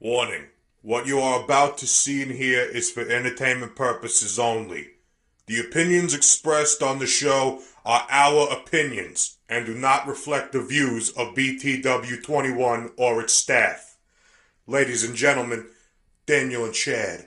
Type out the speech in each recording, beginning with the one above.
Warning. What you are about to see and hear is for entertainment purposes only. The opinions expressed on the show are our opinions and do not reflect the views of BTW21 or its staff. Ladies and gentlemen, Daniel and Chad.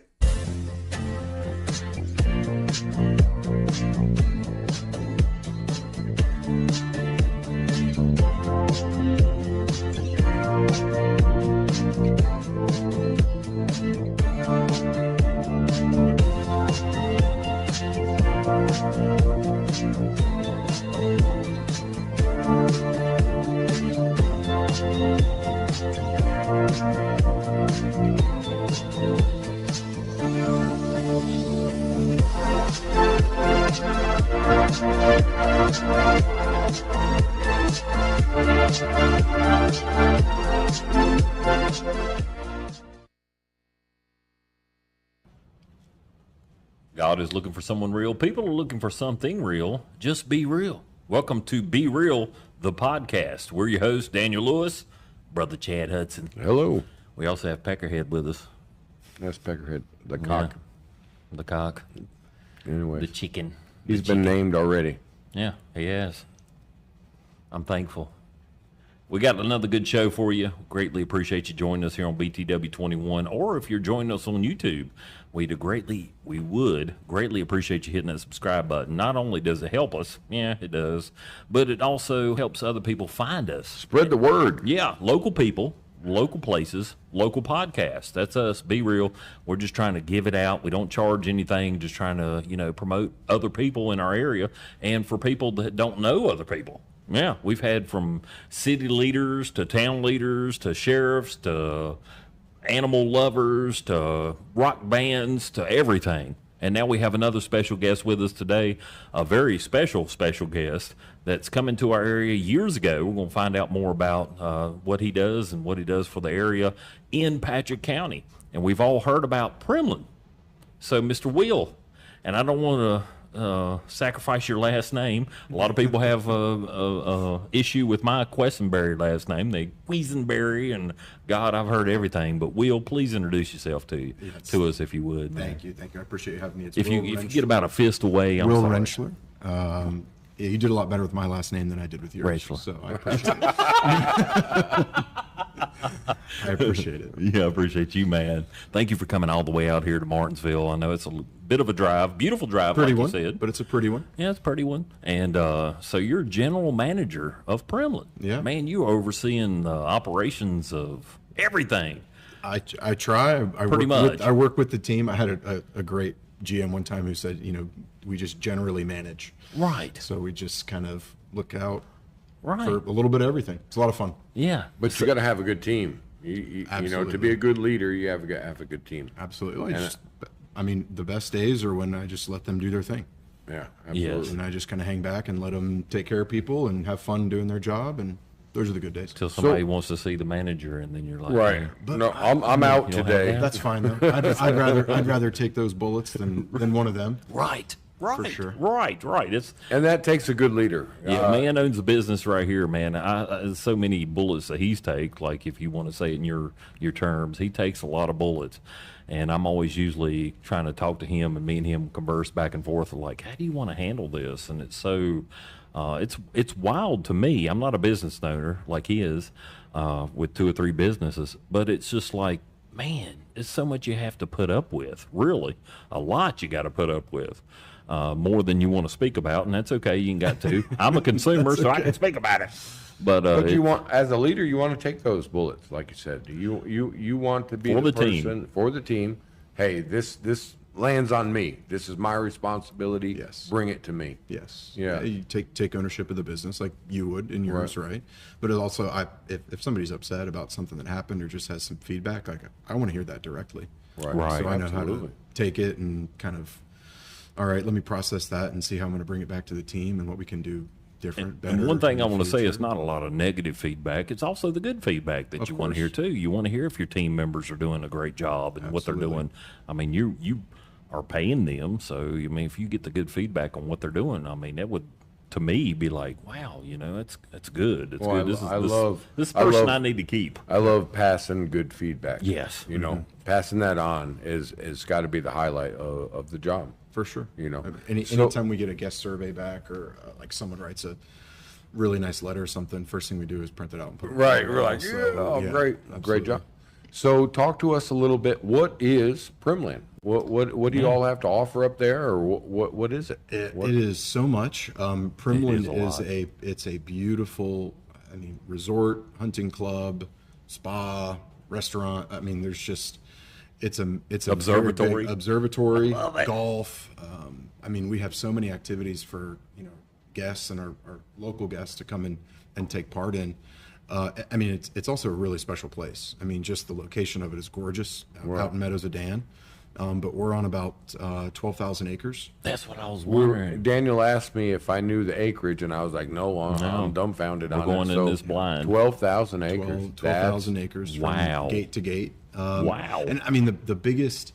God is looking for someone real. People are looking for something real. Just be real. Welcome to Be Real, the podcast. We're your host, Daniel Lewis, brother Chad Hudson. Hello. We also have Peckerhead with us. That's Peckerhead, the cock. Yeah, the cock. Anyway, the chicken. He's been named already. Yeah, he has. I'm thankful. We got another good show for you. Greatly appreciate you joining us here on BTW21, or if you're joining us on YouTube, we would greatly appreciate you hitting that subscribe button. Not only does it help us, yeah, it does, but it also helps other people find us. Spread the word. Yeah, local people, local places, local podcasts. That's us. Be real. We're just trying to give it out. We don't charge anything. Just trying to, promote other people in our area, and for people that don't know other people. Yeah, we've had from city leaders to town leaders to sheriffs to animal lovers to rock bands to everything. And now we have another special guest with us today, a very special guest that's coming to our area years ago. We're going to find out more about what he does and what he does for the area in Patrick County. And we've all heard about Primland. So, Mr. Will, and I don't want to sacrifice your last name. A lot of people have a issue with my Questenberry last name. They Quisenberry, and God, I've heard everything. But Will, please introduce yourself to us if you would. Thank you. I appreciate you having me. It's if you get about a fist away, I'm Will sorry. Rentschler. Yeah, you did a lot better with my last name than I did with yours. Rentschler. So I appreciate it. I appreciate it. Yeah, I appreciate you, man. Thank you for coming all the way out here to Martinsville. I know it's a bit of a drive, beautiful drive, pretty like one, you said. But it's a pretty one. Yeah, it's a pretty one. And so you're general manager of Primland. Yeah. Man, you're overseeing the operations of everything. I try. I work with the team. I had a great GM one time who said, we just generally manage. Right. So we just kind of look out for a little bit of everything. It's a lot of fun. Yeah. But you got to have a good team. You know, to be a good leader, you have to have a good team. Absolutely. The best days are when I just let them do their thing. Yeah, absolutely. Yes. And I just kind of hang back and let them take care of people and have fun doing their job, and those are the good days. Till somebody wants to see the manager, and then you're like, right. But no, I'm out today. That's fine though. I'd rather take those bullets than one of them. Right. For sure. Right. And that takes a good leader. Yeah, man owns a business right here, man. There's so many bullets that he's take. Like, if you want to say it in your terms, he takes a lot of bullets. And I'm always usually trying to talk to him, and me and him converse back and forth. Like, how do you want to handle this? And it's so, it's wild to me. I'm not a business owner like he is, with 2 or 3 businesses, but it's just like, man, it's so much you have to put up with. Really, a lot you got to put up with. More than you want to speak about, and that's okay. You ain't got to. I'm a consumer, so I can speak about it. But you want, as a leader, you want to take those bullets, like you said. You want to be for the person team. For the team. Hey, this lands on me. This is my responsibility. Yes. Bring it to me. Yes. Yeah. You take ownership of the business like you would in yours, right? But it also, if somebody's upset about something that happened or just has some feedback, like I want to hear that directly. Right. So I know how to take it and kind of, all right, let me process that and see how I'm going to bring it back to the team and what we can do different, better. And one thing I want to say is not a lot of negative feedback. It's also the good feedback that you want to hear too. You want to hear if your team members are doing a great job and what they're doing. I mean, you are paying them, so I mean, if you get the good feedback on what they're doing, I mean, that would to me be like, wow, that's good. It's Well, good. This is I person love- I need to keep. I love passing good feedback. Yes. Passing that on is got to be the highlight of the job. For sure. So- Anytime we get a guest survey back or like someone writes a really nice letter or something, first thing we do is print it out and put it Right, on the we're wall. like, So, yeah, great absolutely. job. So talk to us a little bit. What is Primland? What do you all have to offer up there, or what is it? It is so much. Primland It is a lot. it's a beautiful, resort, hunting club, spa, restaurant. There's just it's a very big Observatory. observatory, golf. We have so many activities for guests and our local guests to come in and take part in. It's also a really special place. Just the location of it is gorgeous out in Meadows of Dan. But we're on about 12,000 acres. That's what I was wondering. Daniel asked me if I knew the acreage, and I was like, no, I'm dumbfounded on going it. in this blind. 12,000 acres. 12,000 acres from Wow. gate to gate. Wow. And the biggest,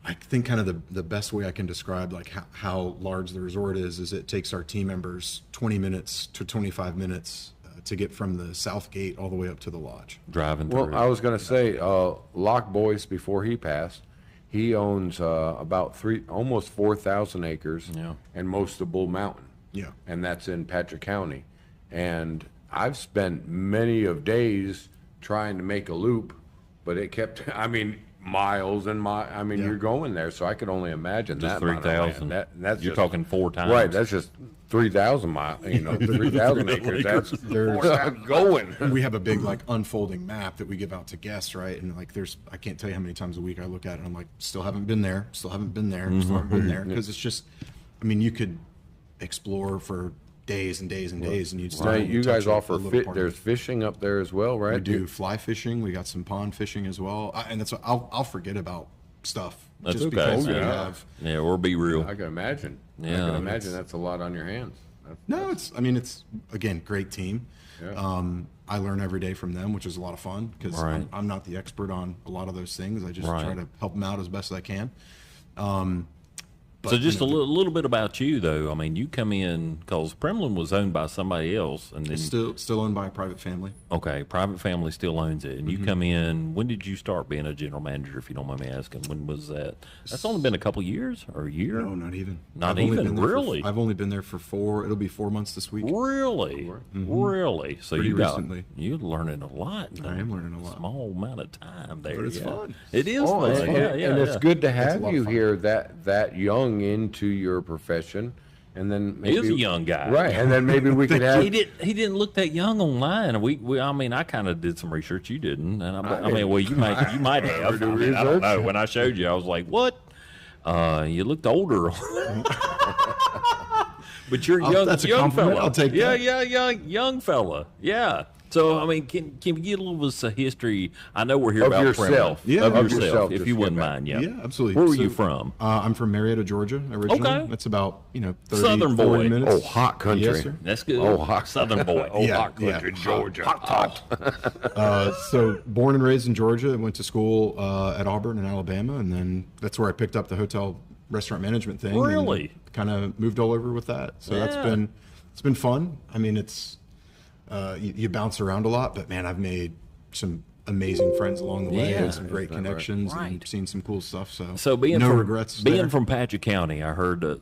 I think kind of the best way I can describe like how large the resort is it takes our team members 20 minutes to 25 minutes to get from the south gate all the way up to the lodge. Driving through. Well, I was going to say, Locke Boyce, before he passed, he owns about almost 4,000 acres, Yeah. and most of Bull Mountain. Yeah. And that's in Patrick County. And I've spent many of days trying to make a loop, but it kept, miles and you're going there, so I could only imagine Just that amount of land. 3,000. That's You're just- talking 4 times. Right, that's just 3,000 miles, 3,000 acres. That's There's- going. We have a big like unfolding map that we give out to guests, right? And like I can't tell you how many times a week I look at it and I'm like, still haven't been there, still haven't been there, still haven't been there. Because it's just, you could explore for days and days and days, and you'd still Now, only you touch guys a offer little part of there's it. fishing up there as well, right? We do fly fishing. We got some pond fishing as well, and that's what I'll forget about stuff That's just okay. because we Yeah. have. Yeah, or be real. I can imagine. I Yeah. can imagine that's a lot on your hands. No, it's again great team. Yeah. I learn every day from them, which is a lot of fun because Right. I'm not the expert on a lot of those things. I just Right. try to help them out as best as I can. So just a little bit about you, though. You come in because Primland was owned by somebody else, and then It's still owned by a private family. okay, private family still owns it, and you come in. When did you start being a general manager, if you don't mind me asking? When was that? That's only been a couple years or a year. No, not even. Not I've only even? been there Really? I've only been there for 4. It'll be 4 months this week. Really, really. So Pretty you got recently. you're learning a lot. I am learning a lot. Small amount of time there, But it's yeah. fun. It is Oh, fun. and, Yeah, and it's yeah. good to a have lot of you fun. here that young into your profession, and then He maybe is a young guy, right? And then maybe we could have. He didn't look that young online. I kind of did some research. You didn't, and well, you might have. I don't know. When I showed you, I was like, "What? You looked older." But you're young. That's a young compliment. fella. I'll take yeah, that. Yeah, young fella. Yeah. So can we get a little bit of history? I know we're here Of about yourself. Primland. Yeah, of of yourself, yourself, if just you get wouldn't back. mind. Yeah. Yeah, absolutely. Where were So, you from? I'm from Marietta, Georgia, originally. Okay. That's about 30, Southern 40 boy. minutes. Oh, hot country. Yes, sir. That's good. Oh, hot. Southern boy. Oh, Yeah, hot country, yeah. Georgia. Hot. So born and raised in Georgia, went to school at Auburn in Alabama, and then that's where I picked up the hotel restaurant management thing. Really? Kind of moved all over with that. So Yeah. it's been fun. It's you bounce around a lot, but man, I've made some amazing friends along the way, Yeah. and some great connections, Right. and seen some cool stuff. So being no from, regrets. Being there. from Patrick County, I heard that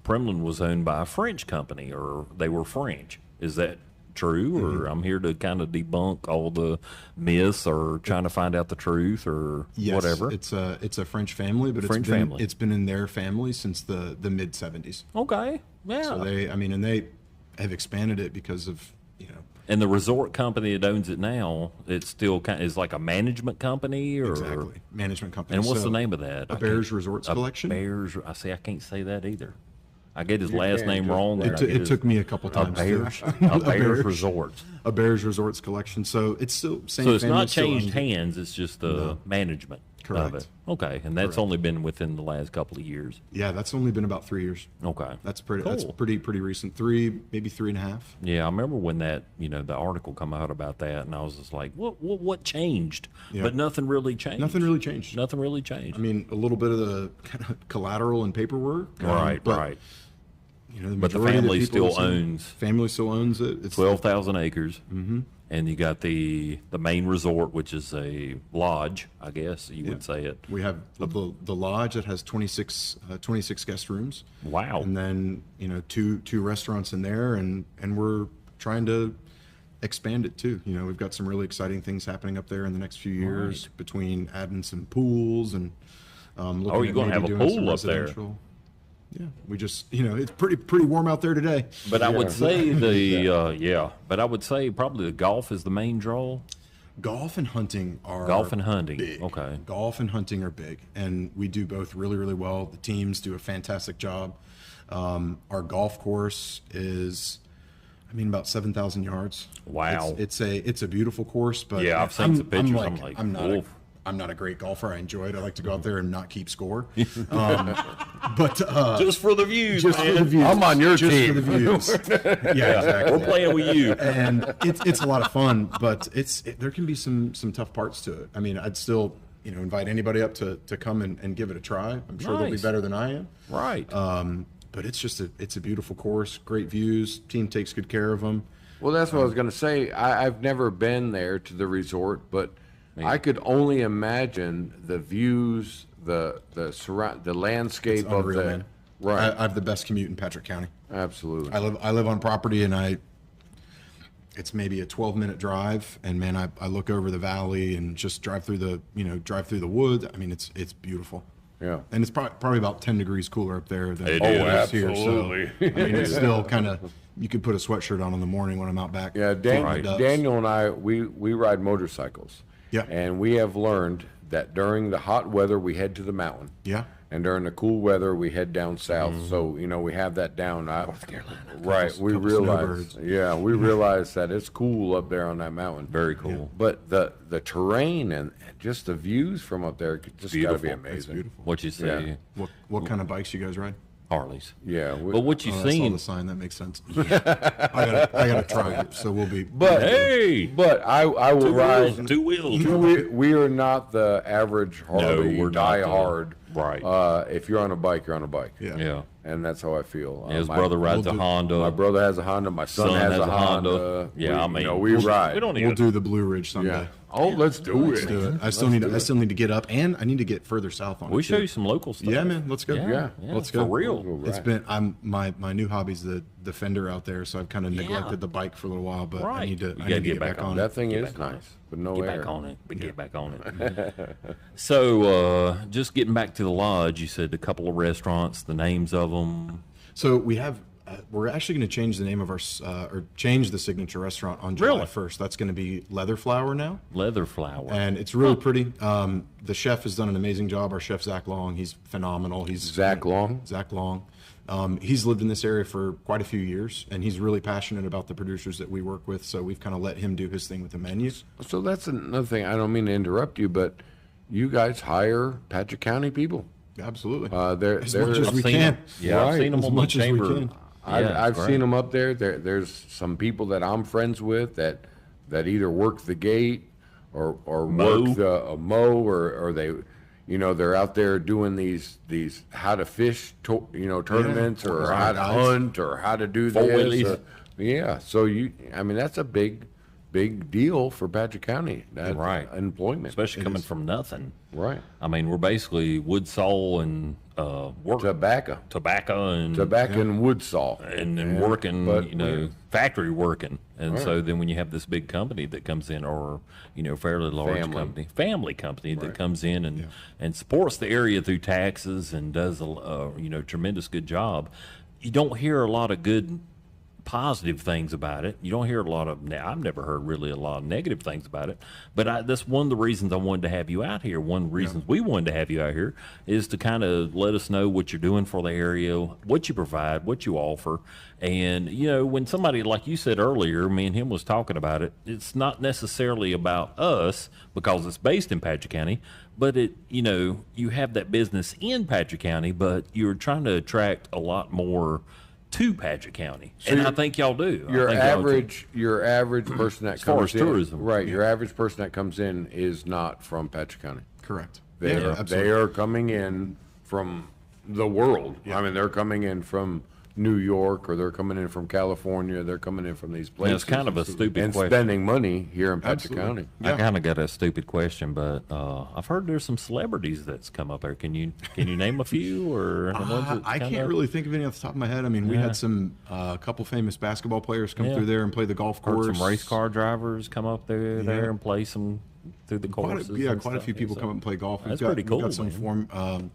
Primland was owned by a French company, or they were French. Is that true? Or I'm here to kind of debunk all the myths, or trying to find out the truth, or Yes, whatever. It's a French family, but French family. It's been in their family since the mid 70s. Okay, yeah. So they have expanded it because of and the resort company that owns it now, it's still is like a management company, or exactly management company. And what's So, the name of that? A Bears Resorts Collection. Bears. I can't say that either. I get his last name wrong. It took me a couple times. A Bears Resorts. A Bears Resorts Collection. So it's still same. So it's family, not still changed owns it. hands. It's just the management of Correct. it. Okay, and that's Correct. only been within the last couple of years. Yeah, that's only been about 3 years. Okay, That's pretty. Cool. That's pretty recent. Maybe 3.5. Yeah, I remember when that the article come out about that, and I was just like, what changed? Yeah. But nothing really changed. Nothing really changed. Nothing really changed. A little bit of the kind of collateral and paperwork. Right, but, right. the But the majority of family people still owns family still owns it. It's 12,000 acres. Mm-hmm. And you got the main resort, which is a lodge, I guess you would say it. We have the lodge that has 26 guest rooms. Wow. And then, two restaurants in there, and we're trying to expand it too. We've got some really exciting things happening up there in the next few years between adding some pools and looking you're at going to maybe have a doing some pool up there. residential. Yeah, we just, it's pretty warm out there today. But I would say but I would say probably the golf is the main draw. Golf and hunting are big. Okay. Golf and hunting are big, and we do both really, really well. The teams do a fantastic job. Our golf course is, about 7,000 yards. Wow. It's a beautiful course, but Yeah, I've seen some pictures. I'm not a great golfer. I enjoy it. I like to go out there and not keep score. But just for the views, just man. for the views. I'm on your just team. for the views. Yeah, exactly. We're playing with you. And it's a lot of fun, but there can be some tough parts to it. I'd still invite anybody up to come and give it a try. I'm sure they'll be Nice. better than I am. Right. But it's a beautiful course, great views. Team takes good care of them. Well, that's what I was going to say. I've never been there to the resort, but I could only imagine the views, the landscape It's of unreal, the man. right. I have the best commute in Patrick County. Absolutely. I live on property, and it's maybe a 12-minute drive, and man, I look over the valley and just drive through the woods. It's beautiful. Yeah. And it's probably about 10 degrees cooler up there than It it is. is here. absolutely. So, it's still kind of, you could put a sweatshirt on in the morning when I'm out back. Yeah, feeding the ducks. Daniel and I, we ride motorcycles. Yeah. And we have learned that during the hot weather, we head to the mountain. Yeah. And during the cool weather, we head down south. So, we have that down. North Carolina. Right. We couple realize, snowbirds. we realize that it's cool up there on that mountain. Very cool. But the terrain and just the views from up there just got to be Beautiful. amazing. Beautiful. What you say? Yeah. What kind of bikes you guys ride? Harleys. Yeah. But what you I saw seen? the sign. That makes sense. I gotta try it. So we'll be. But Hey! but I will ride. Two wheels. We are not the average Harley we're not die the- hard. Right. If you're on a bike, you're on a bike. Yeah. Yeah. And that's how I feel. His brother rides a we'll do- Honda. My brother has a Honda. My son has a Honda. Yeah, we ride. We don't We'll even. do the Blue Ridge someday. Yeah. Oh, let's do it. Do it. I still need to get up, and I need to get further south on it. We show too. you some local stuff. Yeah, man. Let's go. Yeah. Let's for go. real. We'll It's ride. been my new hobby's the Defender out there, so I've kind of neglected the bike for a little while, but I Right. need to You I gotta need to get get back back on on That it. thing Get is back on nice, but no Get air. back on it. But get back on it. So, just getting back to the lodge, you said a couple of restaurants, the names of them. So we have. We're actually going to change the name of our or change the signature restaurant on July Really? 1st. That's going to be Leather Flower now, Leather Flower. and it's really pretty. The chef has done an amazing job. Our chef Zach Long, he's phenomenal. He's Zach Long? Zach Long. He's lived in this area for quite a few years, and he's really passionate about the producers that we work with. So we've kind of let him do his thing with the menus. So that's another thing. I don't mean to interrupt you, but you guys hire Patrick County people. Absolutely. They're as much as I've we seen can. them. Yeah, I've Right, seen them as on much the as we chamber. can. I've great. seen them up there. There's some people that I'm friends with that either work the gate or Mow. work the mow or they, they're out there doing these how to fish, tournaments or Right. how to hunt or how to do Four this. wheelies. Yeah. So that's a big deal for Patrick County. That Right. employment, Especially coming from nothing. right. I mean, we're basically wood saw and work Tobacco and wood saw and working, but factory working. And so then when you have this big company that comes in, or fairly large family company that comes in and supports the area through taxes and does a tremendous good job, you don't hear a lot of good positive things about it. You don't hear a lot of, I've never heard really a lot of negative things about it, but that's one of the reasons I wanted to have you out here. One of the reasons we wanted to have you out here is to kind of let us know what you're doing for the area, what you provide, what you offer. And, when somebody, like you said earlier, me and him was talking about it, it's not necessarily about us because it's based in Patrick County, but you have that business in Patrick County, but you're trying to attract a lot more to Patrick County, and I think y'all do. Your I think y'all do. average person that far comes as in, tourism. right? Your average person that comes in is not from Patrick County. Correct. They Yeah, are, absolutely. they are coming in from the world. I mean, they're coming in from New York, or they're coming in from California. They're coming in from these Yeah, places. it's kind of a stupid and question. spending money here in Patrick County. I kind of got a stupid question, but I've heard there's some celebrities that's come up there. Can you name a few, or the ones that's I kinda- can't really think of any off the top of my head. I mean, we had some a couple famous basketball players come through there and play the golf Heard course. some race car drivers come up there and play some through the courses. Quite a few people come up and play golf. That's pretty cool. We've got some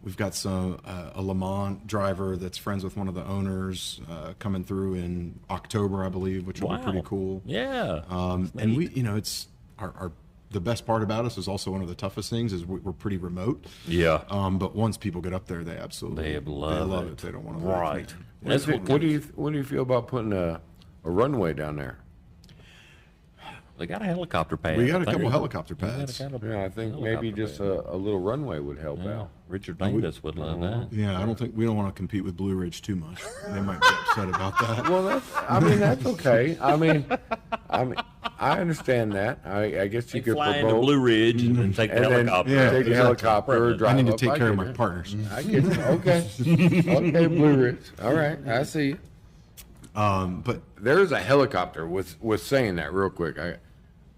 we've got some a Le Mans driver that's friends with one of the owners coming through in October, I believe, which will be pretty cool. Yeah. And we, it's our the best part about us is also one of the toughest things is we're pretty remote. Yeah. But once people get up there, they absolutely love it. They don't want to Right. What do you feel about putting a runway down there? They got a helicopter pad. We got a I think. couple helicopter pads. Yeah, I think maybe just a little runway would help out. Richard Davis would love that. Yeah, I don't think we don't want to compete with Blue Ridge too much. They might be upset about that. Well, that's okay. I mean, I understand that. I guess you could Fly into promote Blue Ridge and then take the and then helicopter. take a helicopter or drive I need to up. take care of get my it. partners. I get it. Okay. Okay, Blue Ridge. All right, I see you. But There's a helicopter with saying that real quick.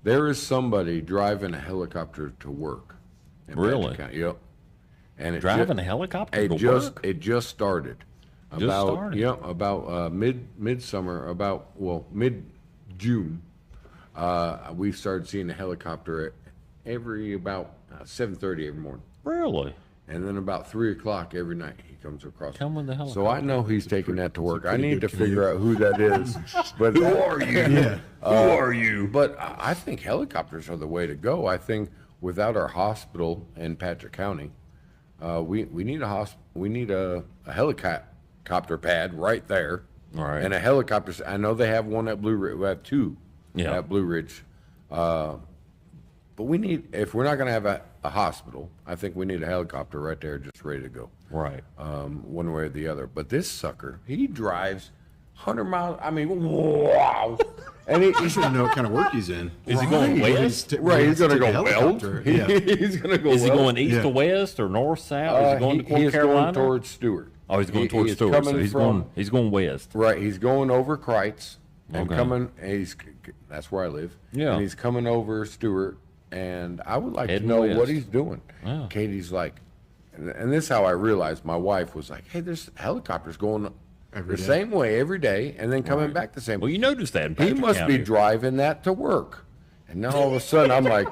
There is somebody driving a helicopter to work. in Really? Patrick County. Yep. And it Driving a helicopter It to just work? it just started. Just started? Yep, about midsummer, mid June. We started seeing a helicopter every about 7:30 every morning. Really? And then about 3:00 every night he comes across. Come with the So I know he's taking that to work. I pretty need to good figure out who that is. But who are you? yeah, Who are you? But I think helicopters are the way to go. I think without our hospital in Patrick County, we need a helicopter pad right there. All right. And a helicopter. I know they have one at Blue Ridge. We have two at Blue Ridge. But we need, if we're not going to have a hospital, I think we need a helicopter right there just ready to go. Right. One way or the other. But this sucker, he drives 100 miles. I mean, wow. And you should know what kind of work he's in. Is he going west? Right, he's going to Take a go weld. helicopter. Yeah. He's going to go Is he weld. going east Yeah. to west or north south? Is he going to he is Carolina? going towards Stewart. Oh, he's going He towards is Stewart. coming So he's going west. Right, he's going over Kreitz and Okay. coming. That's where I live. Yeah. And he's coming over Stewart, and I would like Heading to know west. what he's doing. Yeah. Katie's like, and this is how I realized. My wife was like, "Hey, there's helicopters going Every the day. same way every day, and then coming back the same." Well, you noticed that in he Patrick must County. be driving that to work, and now all of a sudden I'm like,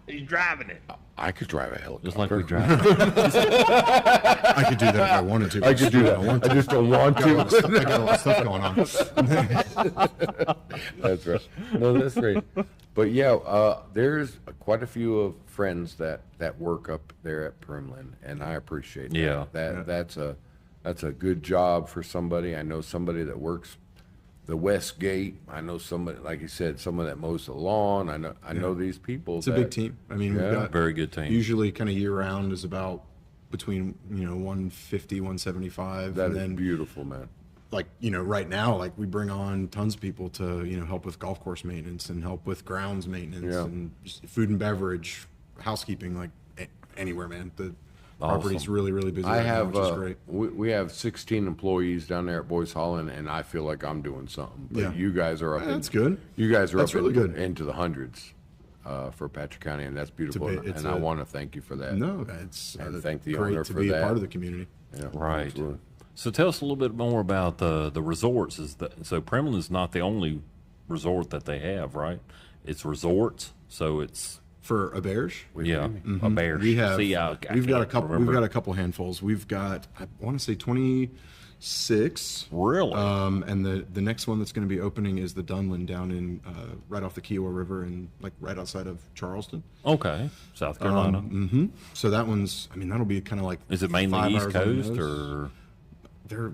He's driving it. I could drive a helicopter. Just like we drive. I could do that if I wanted to. I could do that. I just don't want I got a lot of to. stuff going on. That's right. No, that's great. But yeah, there's quite a few of friends that work up there at Primland, and I appreciate that. Yeah. That's a good job for somebody. I know somebody that works the West Gate. I know somebody, like you said, someone that mows the lawn. I know these people. It's a big team. I mean, we've got Very good team. usually kind of year round is about between 150, 175, That and is then beautiful, man. like right now, like we bring on tons of people to help with golf course maintenance and help with grounds maintenance Yeah. and just food and beverage, housekeeping, like anywhere, man. The property's Awesome. really really busy. I right now, have which is great. we have 16 employees down there at Boys Hall, and I feel like I'm doing something. But Yeah. you guys are up. That's good. You guys are That's up really good. into the hundreds for Patrick County, and that's beautiful. it's and I a- want to thank you for that. No, it's And thank the great owner to for be that. a part of the community. Yeah, Right. absolutely. So tell us a little bit more about the resorts. So Primland is not the only resort that they have, right? It's resorts, so it's For a Bears, a bear. we have See, we've got a can't couple. remember. We've got a couple handfuls. We've got I want to say 26. Really? And the next one that's going to be opening is the Dunlin down in right off the Kiowa River and like right outside of Charleston. Okay, South Carolina. So that one's, I mean, that'll be kind of like Is it mainly 5 East hours on the Coast nose. or?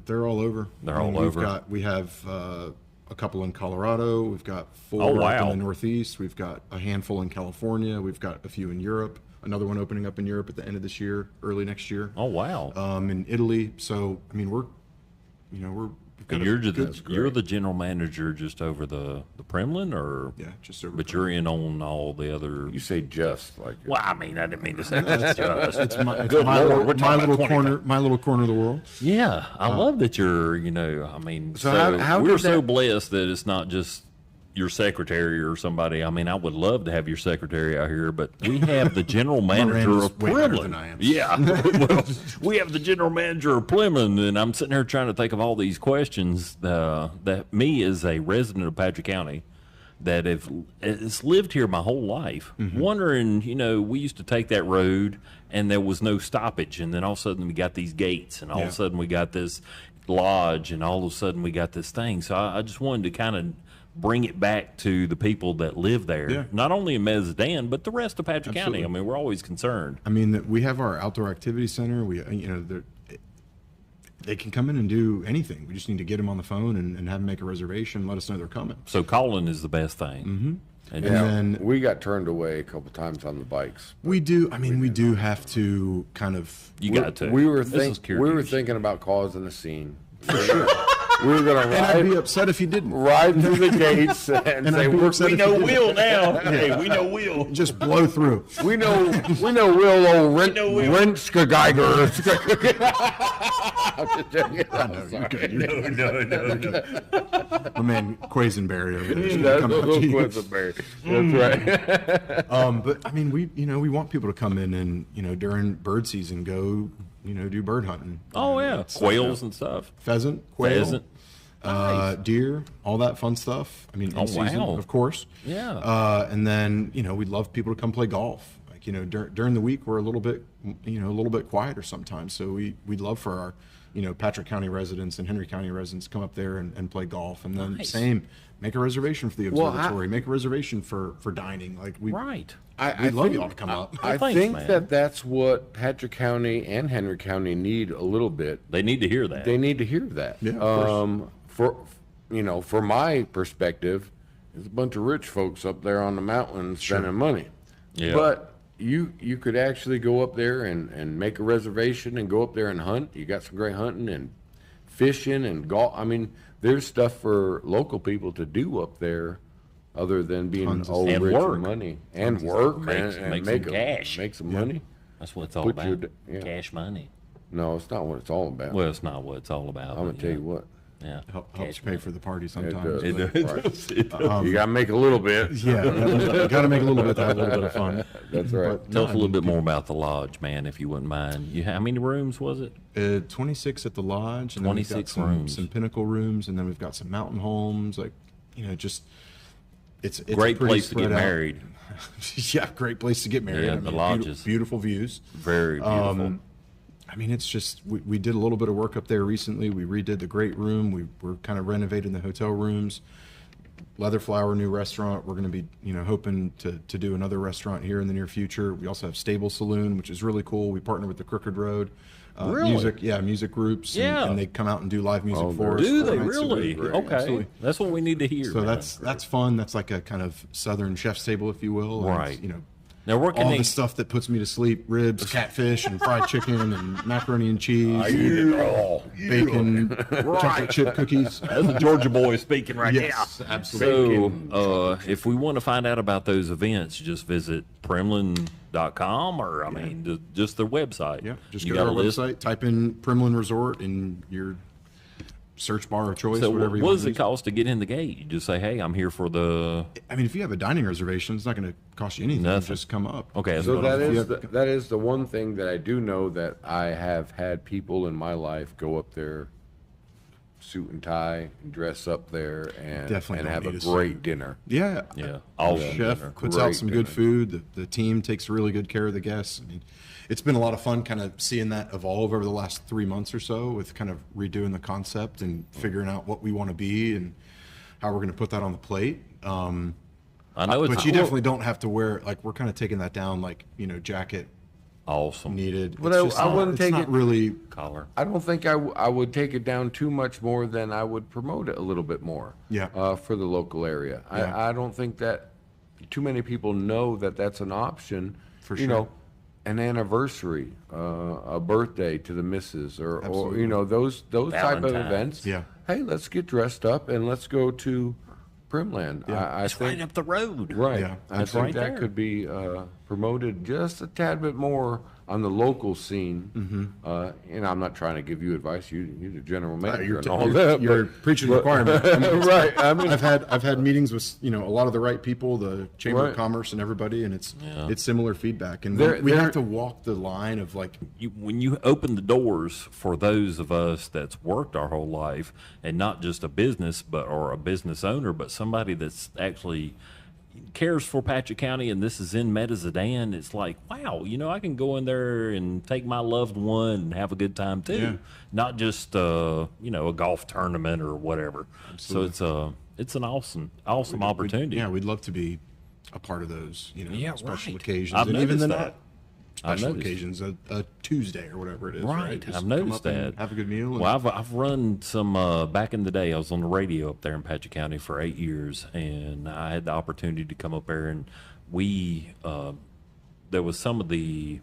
They're all over. They're I mean, all over. We have a couple in Colorado. We've got 4 Oh, up wow. in the Northeast. We've got a handful in California. We've got a few in Europe. Another one opening up in Europe at the end of this year, early next year. Oh wow! In Italy. So I mean, we're And you're the general manager just over the Primland, or Yeah, just over. but you're in on all the other. You say just like. Well, I mean, I didn't mean to say that. It's my Lord, we're talking little about corner, my little corner of the world. Yeah, I love that you're. I mean, So how we're did so that- blessed that it's not just your secretary or somebody. I mean, I would love to have your secretary out here, but we have the general manager Miranda's of way better Primland. than I am. Yeah, well, we have the general manager of Primland, and I'm sitting here trying to think of all these questions that me as a resident of Patrick County that has lived here my whole life, wondering, we used to take that road and there was no stoppage, and then all of a sudden we got these gates, and all of a sudden we got this lodge, and all of a sudden we got this thing. So I just wanted to kind of bring it back to the people that live there, not only in Mazdan, but the rest of Patrick County. I mean, we're always concerned. I mean, we have our outdoor activity center. They can come in and do anything. We just need to get them on the phone and have them make a reservation, let us know they're coming. So calling is the best thing. Mm-hmm. And then we got turned away a couple times on the bikes. we do. I mean, we do have to kind of. You got to. We were This is thinking about causing a scene. We were gonna And I'd be ride upset if you didn't. through the gates and say I'd be upset We if know you didn't. Will now. Hey, we know Will. Just blow through. we know Will old Rentschler Geiger. I'm just joking. You're good. You're good. No. My man Quisenberry over there. is gonna come out to you. That's right. But I mean, we want people to come in and during bird season go do bird hunting. Oh, yeah. It's, Quails and stuff. pheasant, quail, Pheasant. deer, all that fun stuff. I mean, in season, wow. of course. Yeah. And then we'd love people to come play golf. Like during the week we're a little bit quieter sometimes. So we'd love for our Patrick County residents and Henry County residents to come up there and play golf. And then same, make a reservation for the observatory. Make a reservation for dining. Like Right. we'd love you all to come up. I thanks, think man. that's what Patrick County and Henry County need a little bit. They need to hear that. They need to hear that. Yeah, of For my perspective, there's a bunch of rich folks up there on the mountain spending money. Yeah. But you could actually go up there and make a reservation and go up there and hunt. You got some great hunting and fishing and golf. I mean, there's stuff for local people to do up there other than being old And rich work. and money. And work, Make and some cash. Make some money. That's what it's all Put about. your- Cash money. No, it's not what it's all about. Well, it's not what it's all about. I'm going but, to tell you what. Yeah. Helps pay for the party It sometimes. does. but- It does. You got to make a little bit. Yeah, got to make a little bit to have a little bit of fun. That's right. But, Tell no, us a little bit more about the lodge, man, if you wouldn't mind. How many rooms was it? 26 at the lodge, and then we've got 26 some, rooms. some pinnacle rooms, and then we've got some mountain homes. Like, just it's Great pretty place to get spread out. married. Yeah, great place to get married. Yeah, I the mean, lodges. beautiful views. Very beautiful. I mean, it's just we did a little bit of work up there recently. We redid the great room. We're kind of renovating the hotel rooms. Leatherflower new restaurant. We're going to be hoping to do another restaurant here in the near future. We also have Stable Saloon, which is really cool. We partner with the Crooked Road. Really? Music groups. Yeah. And they come out and do live music for us. Do for they nights of really? it. Okay. Absolutely. That's what we need to hear. So man. that's fun. That's like a kind of Southern chef's table, if you will. And Right. it's, Now, where can all they, the stuff that puts me to sleep: ribs, catfish, and fried chicken, and macaroni and cheese, bacon, chocolate chip cookies. That's a Georgia boy speaking right Yes, now. absolutely. So, if we want to find out about those events, just visit Primland.com or, I mean, just their website. Yeah, just You go to got our a list? website, type in Primland Resort in your search bar of choice, So, whatever you what want does to it use. cost to get in the gate? You just say, hey, I'm here for the. I mean, if you have a dining reservation, it's not going to cost you anything. Nothing. Just come up. Okay, that's So what I that was- is that is the one thing that I do know that I have had people in my life go up there, suit and tie, and dress up there, and Definitely don't have a need a great suit. dinner. Yeah. Yeah, The awesome chef dinner. puts Great out some good dinner. food. The team takes really good care of the guests. I mean, it's been a lot of fun kind of seeing that evolve over the last 3 months or so with kind of redoing the concept and figuring out what we want to be and how we're going to put that on the plate. I know it's But you definitely don't have to wear, like, we're kind of taking that down, like, jacket awesome. needed. But It's I wouldn't it's take not it- really. Collar. I don't think I would take it down too much more than I would promote it a little bit more. Yeah. For the local area. Yeah. I don't think that too many people know that that's an option. For You sure. know, an anniversary, a birthday to the missus, or Absolutely. you know, those type of Valentine's. events. Yeah. Hey, let's get dressed up and let's go to Primland. I It's think right up the road. right. Yeah, I it's think right that there. could be promoted just a tad bit more on the local scene. And I'm not trying to give you advice. You're the general manager and all that. You're preaching the choir, man. I mean, Right. I mean, I've had meetings with a lot of the right people, the Chamber Right. of Commerce and everybody, and it's similar feedback. And There- we there- have to walk the line of like When you open the doors for those of us that's worked our whole life, and not just a business or a business owner, but somebody that's actually cares for Patrick County, and this is in Metazadan, it's like, wow, I can go in there and take my loved one and have a good time too. Yeah. Not just a golf tournament or whatever. So it's an awesome opportunity. we'd love to be a part of those, Yeah, special right. occasions, I've and even noticed the that. not I've special noticed. occasions, a Tuesday or whatever it is. Right, Just I've come noticed up and that. have a good meal. And, Well, I've run some back in the day. I was on the radio up there in Patrick County for 8 years, and I had the opportunity to come up there, and we there was some of the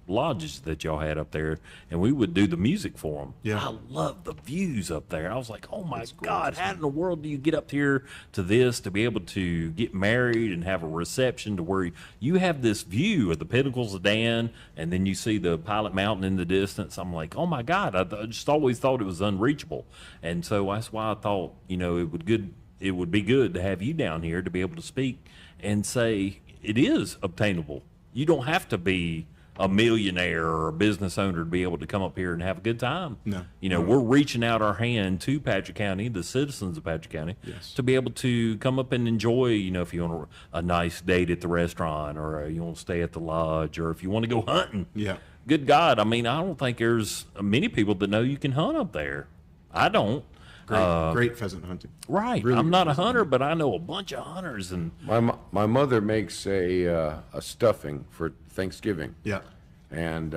lodges that y'all had up there, and we would do the music for them. Yeah. I love the views up there. I was like, oh my God, how in the world do you get up here to this, to be able to get married and have a reception to where you have this view of the pinnacles of Dan, and then you see the Pilot Mountain in the distance. I'm like, oh my God, I just always thought it was unreachable. And so that's why I thought, it would be good to have you down here to be able to speak and say it is obtainable. You don't have to be a millionaire or a business owner to be able to come up here and have a good time. No. We're reaching out our hand to Patrick County, the citizens of Patrick County, Yes. to be able to come up and enjoy, if you want a nice date at the restaurant, or you want to stay at the lodge, or if you want to go hunting. Yeah. Good God, I don't think there's many people that know you can hunt up there. I don't. Great pheasant hunting. Right. Really I'm good not a pheasant hunter, but I know a bunch of hunters, and my mother makes a stuffing for Thanksgiving. Yeah. And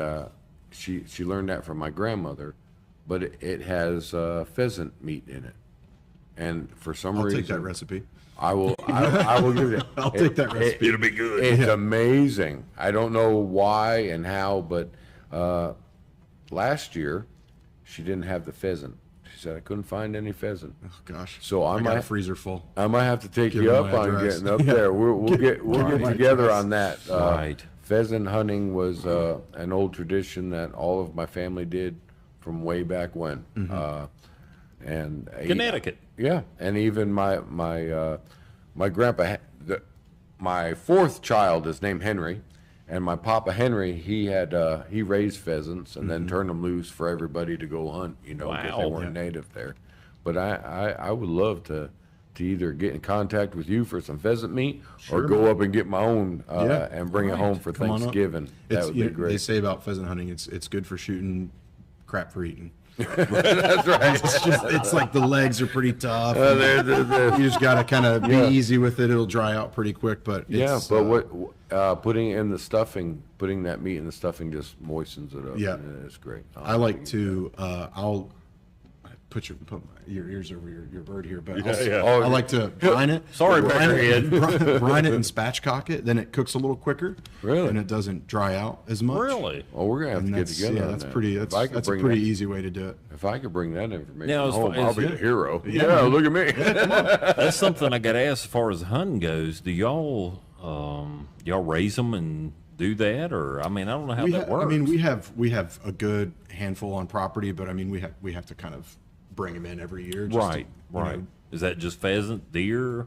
she learned that from my grandmother, but it has pheasant meat in it. And for some I'll reason, take that recipe. I will give it. I'll take that recipe. it'll be good. It's amazing. I don't know why and how, but last year she didn't have the pheasant. She said I couldn't find any pheasant. Oh gosh. So I got a might- freezer full. I might have to take Give you her up my on address. getting up there. We'll get my together address. on that. Right. Pheasant hunting was an old tradition that all of my family did from way back when. And Connecticut. yeah, and even my grandpa, my fourth child is named Henry, and my papa Henry, he raised pheasants and then turned them loose for everybody to go hunt, because they Wow. weren't native there. But I would love to either get in contact with you for some pheasant meat or go up and get my own and bring it home for Come on up. Thanksgiving. That would be They great. say about pheasant hunting, it's good for shooting, crap for eating. That's right. It's like the legs are pretty tough. There. You just gotta kind of be easy with it. It'll dry out pretty quick, but Yeah, it's, but putting it in the stuffing, putting that meat in the stuffing just moistens it up. Yeah. and it's great. I like to. I'll put your ears over your bird here, but I like to brine it. Sorry, brine it, Peckerhead. brine it and spatchcock it. Then it cooks a little quicker. Really? and it doesn't dry out as much. Really? Well, we're gonna have And to get that's together. yeah, on that's that. pretty. If I That's could that's a bring pretty that- easy way to do it. If I could bring that information Now, as home, far I'll as- be the hero. Yeah. Look at me. That's something I got to ask as far as hunting goes. Do y'all raise them and do that, or I don't know how that works. we have a good handful on property, but we have to kind of bring them in every year. Just right, to, you right. know, Is that just pheasant, deer?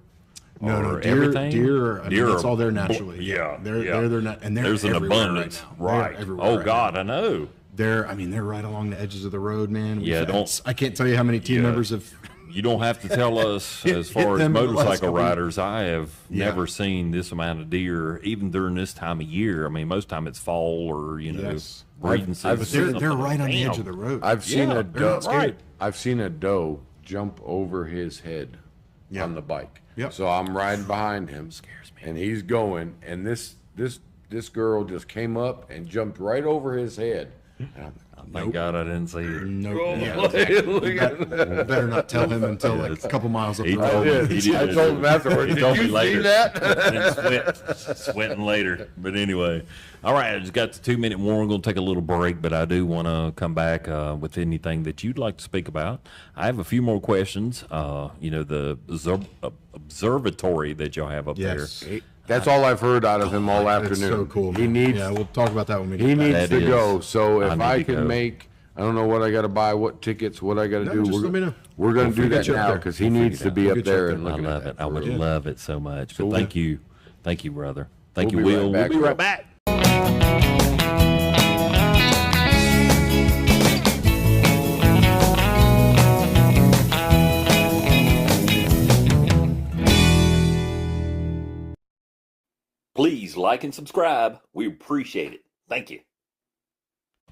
No, or deer. everything? Deer. Deer It's are all there naturally. Yeah, they're not, and they're There's an everywhere abundance, right now. right? They're everywhere Oh right God, now. I know. They're right along the edges of the road, man. Yeah, I can't tell you how many team Yeah. members have. You don't have to tell us as Hit far as them in the last motorcycle couple- riders. I have Yeah. never seen this amount of deer, even during this time of year. Most time it's fall or Yes. breeding season. I've But seen they're something. right on the edge Damn. of the road. I've seen Yeah, a they're doe. not scared. I've seen a doe jump over his head Yeah. on the bike. Yep. So I'm riding behind him, Scares me. and he's going, and this girl just came up and jumped right over his head. And I'm Thank God I didn't see it. Nope. Yeah, better not tell him until like a couple miles up the He road. told me. He did. I told him afterwards. He told me Did you later. see that? And sweating later. But anyway, all right. I just got the 2-minute warning. We're going to take a little break, but I do want to come back with anything that you'd like to speak about. I have a few more questions. The observatory that y'all have up Yes. there. That's all I've heard out of him all afternoon. It's so cool. He Man. needs. Yeah, we'll talk about that when we get He back. needs That to is- go. So if I need I to can go. make, I don't know what I got to buy, what tickets, what I got to No, do. just let me know. We're going We'll to do get that you up now there. because he needs to be We'll up get you there up and there. I looking love at it. that. I would for real. love it so much. So But we'll- thank you. Thank you, brother. Thank We'll you, be right Will. back, We'll be Will. right back. Please like and subscribe. We appreciate it. Thank you.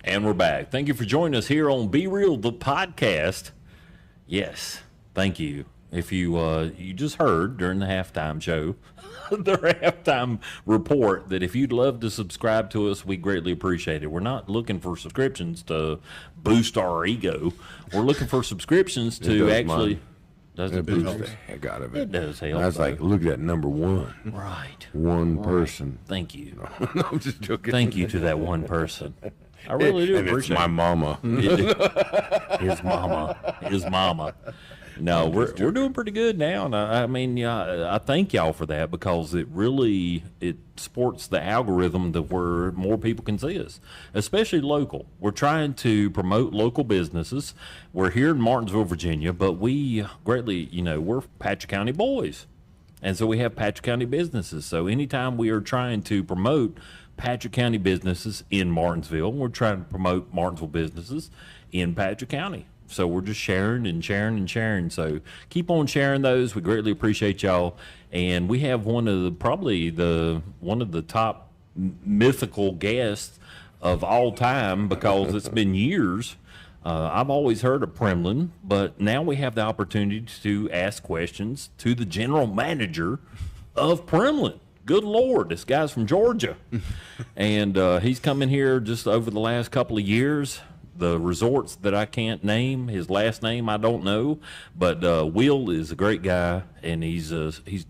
And we're back. Thank you for joining us here on Be Real, the podcast. Yes, thank you. If you just heard during the halftime show, the halftime report, that if you'd love to subscribe to us, we greatly appreciate it. We're not looking for subscriptions to boost our ego. We're looking for subscriptions to does actually... mine. Does It it boosts boost the it? heck out of It it. does help. I was like, though. look at number one. Right. One person. Thank you. No, I'm just joking. Thank you to that one person. I really do And it's appreciate my mama. his mama. No, we're doing pretty good now, and I mean, yeah, I thank y'all for that because it supports the algorithm that where more people can see us, especially local. We're trying to promote local businesses. We're here in Martinsville, Virginia, but we greatly, we're Patrick County boys, and so we have Patrick County businesses. So anytime we are trying to promote Patrick County businesses in Martinsville, we're trying to promote Martinsville businesses in Patrick County. So we're just sharing and sharing and sharing. So keep on sharing those. We greatly appreciate y'all. And we have one of the top mythical guests of all time because it's been years. I've always heard of Primland, but now we have the opportunity to ask questions to the general manager of Primland. Good Lord, this guy's from Georgia. And he's come in here just over the last couple of years. The resorts that I can't name, his last name I don't know, but Will is a great guy, and he's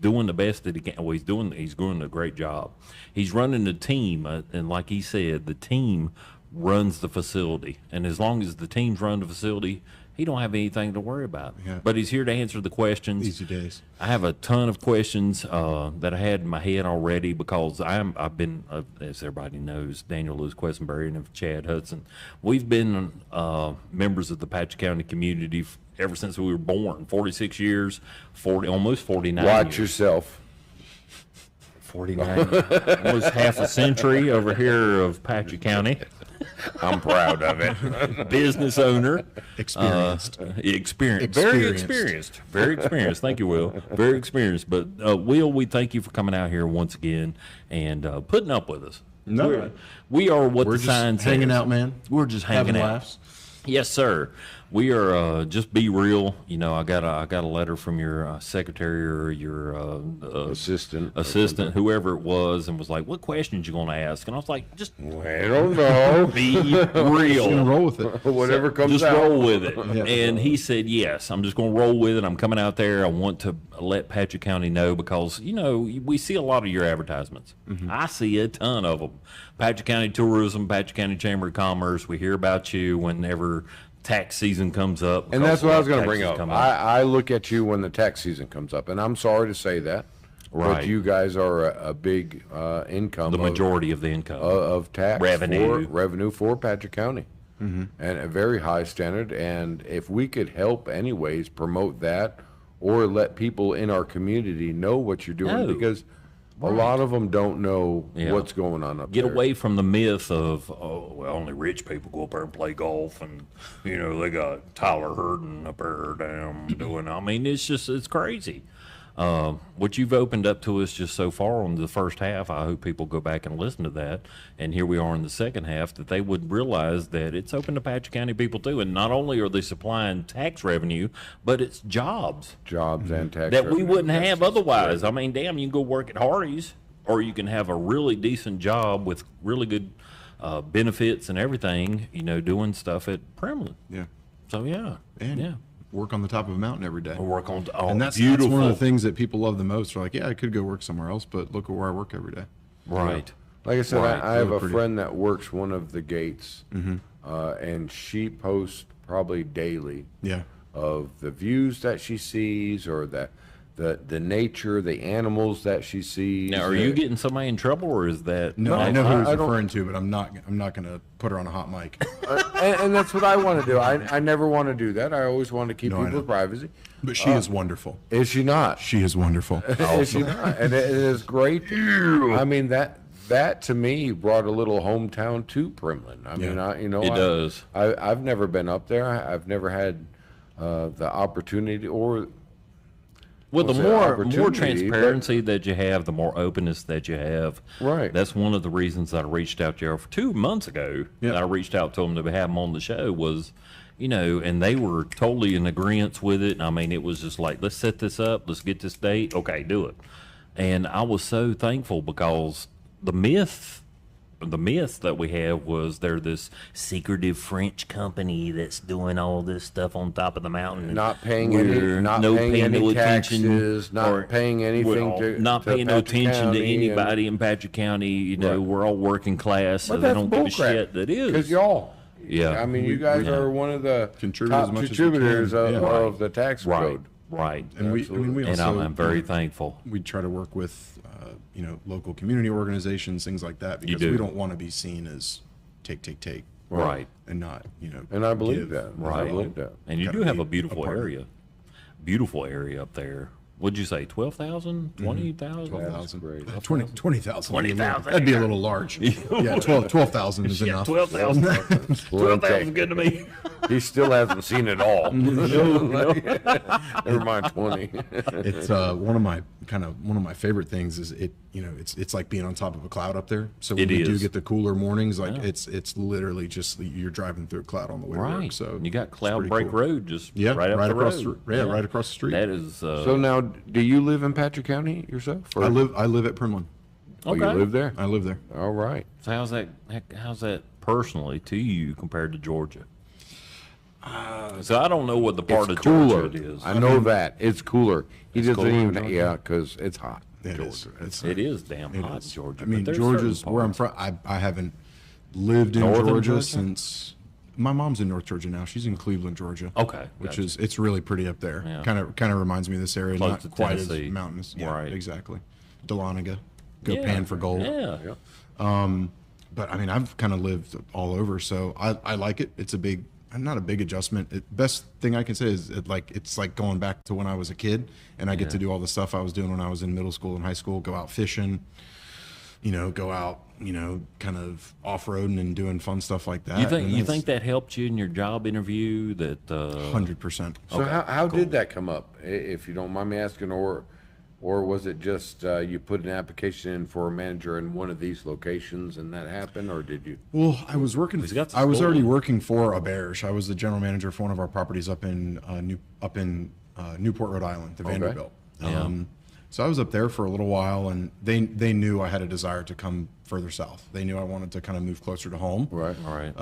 doing the best that he can. Well, he's doing a great job. He's running the team, and like he said, the team runs the facility, and as long as the teams run the facility, he don't have anything to worry about. Yeah. But he's here to answer the questions. Easy days. I have a ton of questions that I had in my head already because I've been, as everybody knows, Daniel Lewis Questenberry and Chad Hudson. We've been members of the Patrick County community ever since we were born. 46 years, almost 49 Watch years. yourself. 49, almost half a century over here of Patrick County. I'm proud of it. Business owner. Experienced. Very experienced. Thank you, Will. Very experienced. But Will, we thank you for coming out here once again and putting up with us. No. We are what We're the just sign says. hanging out, man. We're just hanging Having out. laughs. Yes, sir. We are just be real. I got a letter from your secretary or your assistant, whoever it was, and was like, "What questions you gonna ask?" And I was like, "Just I don't know. be Just gonna real." roll with it. Whatever comes Just out. roll with it. Yeah. And he said, yes, I'm just going to roll with it. I'm coming out there. I want to let Patrick County know because, we see a lot of your advertisements. I see a ton of them. Patrick County Tourism, Patrick County Chamber of Commerce. We hear about you whenever tax season comes up. And that's what I was going to because bring up. taxes come I look at you when the tax season comes up, and I'm sorry to say that, Right. but you guys are a big income. The majority of the income. of tax Revenue. for Patrick County, and a very high standard. And if we could help, anyways, promote that or let people in our community know what you're doing, No. because a lot of them don't know Yeah. what's going on up Get there. away from the myth of, only rich people go up there and play golf, and they got Tyler Hurden up there doing. I mean, it's crazy. What you've opened up to us just so far on the first half, I hope people go back and listen to that. And here we are in the second half, that they would realize that it's open to Patrick County people too. And not only are they supplying tax revenue, but it's jobs and tax that we revenue. wouldn't That's have just otherwise. great. I mean, damn, you can go work at Hardee's, or you can have a really decent job with really good benefits and everything, doing stuff at Primland. Yeah. So, yeah. And yeah. work on the top of a mountain every day. Or work on, And that's beautiful. one of the things that people love the most. They're like, yeah, I could go work somewhere else, but look at where I work every day. Right. Like I said, Right. I have a Pretty- friend that works one of the gates, and she posts probably daily Yeah. of the views that she sees, or the nature, the animals that she sees. Now, are you getting somebody in trouble, or is that? No, I know who he's I don't- referring to, but I'm not going to put her on a hot mic. and that's what I want to do. I never want to do that. I always want to keep No, I know. people's privacy. But she is wonderful. Is she not? She is wonderful. Is she not? And it is great. I mean, that to me brought a little hometown to Primland. I mean, It does. I've never been up there. I've never had the opportunity or. Well, the What's that, more opportunity, transparency that you have, the more openness that you have. Right. That's one of the reasons that I reached out to you 2 months ago. Yeah. I reached out to them to have them on the show was, and they were totally in agreement with it. I mean, it was just like, let's set this up. Let's get this date. Okay, do it. And I was so thankful because the myth that we have was they're this secretive French company that's doing all this stuff on top of the mountain. Not paying We're any no taxes, not paying anything not to paying no Patrick attention to County, anybody in Patrick County. Right. We're all working class, so But they that's don't give a bullcrap. shit. That is. Because y'all. Yeah. I mean, you guys are one of the Contribute top as much as you contributors can. of, Yeah. of the tax right, code. right. And we And also, I'm very thankful. we try to work with, local community organizations, things like that, because do. we don't want to be seen as take, Right. and not, And I believe give. that. Right. I believe that. And you Gotta do have be a beautiful a partner. area. Beautiful area up there. What'd you say, 12,000? 20,000? 12,000. great. 20,000. 20,000. That'd be a little large. Yeah, 12,000 is Yeah, enough. 12,000. 12,000 good to me. He still hasn't seen it all. Never mind 20. It's one of my favorite things is it's like being on top of a cloud up there. So when It we do is. get the cooler mornings, like it's literally just you're driving through a cloud on the way to Right. work. So you got it's Cloud pretty Break cool. Road just Yeah, right up the across road. right across the street. That is. So now, do you live in Patrick County yourself? Or- I live at Primland. Oh, you Okay. live there? I live there. All right. So how's that personally to you compared to Georgia? So I don't know what the part It's of cooler. Georgia it is. I know that. It's cooler. He doesn't cooler in even, Georgia? yeah, because it's hot. It is. It is damn It hot is. in Georgia. I mean, but there's Georgia's certain where I'm parts. from. I haven't lived in Northern Georgia, Georgia? since my mom's in North Georgia now. She's in Cleveland, Georgia. Okay, which gotcha. is it's really pretty up there. Yeah. Kind of reminds me of this area, Close not to quite Tennessee. as mountainous. Yeah, Right. exactly. Dahlonega, go Yeah. pan for gold. Yeah. But I mean, I've kind of lived all over, so I like it. It's not a big adjustment. Best thing I can say is it's like going back to when I was a kid, and I get to do all the stuff I was doing when I was in middle school and high school. Go out fishing, go out, kind of off-roading and doing fun stuff like that. You think that helped you in your job interview? That 100%. So how did that come up, if you don't mind me asking, or was it just you put an application in for a manager in one of these locations and that happened, or did you? Well, I was working. got the I was school. already working for a Bearish. I was the general manager for one of our properties up in Newport, Rhode Island, the Vanderbilt. Yeah. So I was up there for a little while, and they knew I had a desire to come further south. They knew I wanted to kind of move closer to home. Right. all right?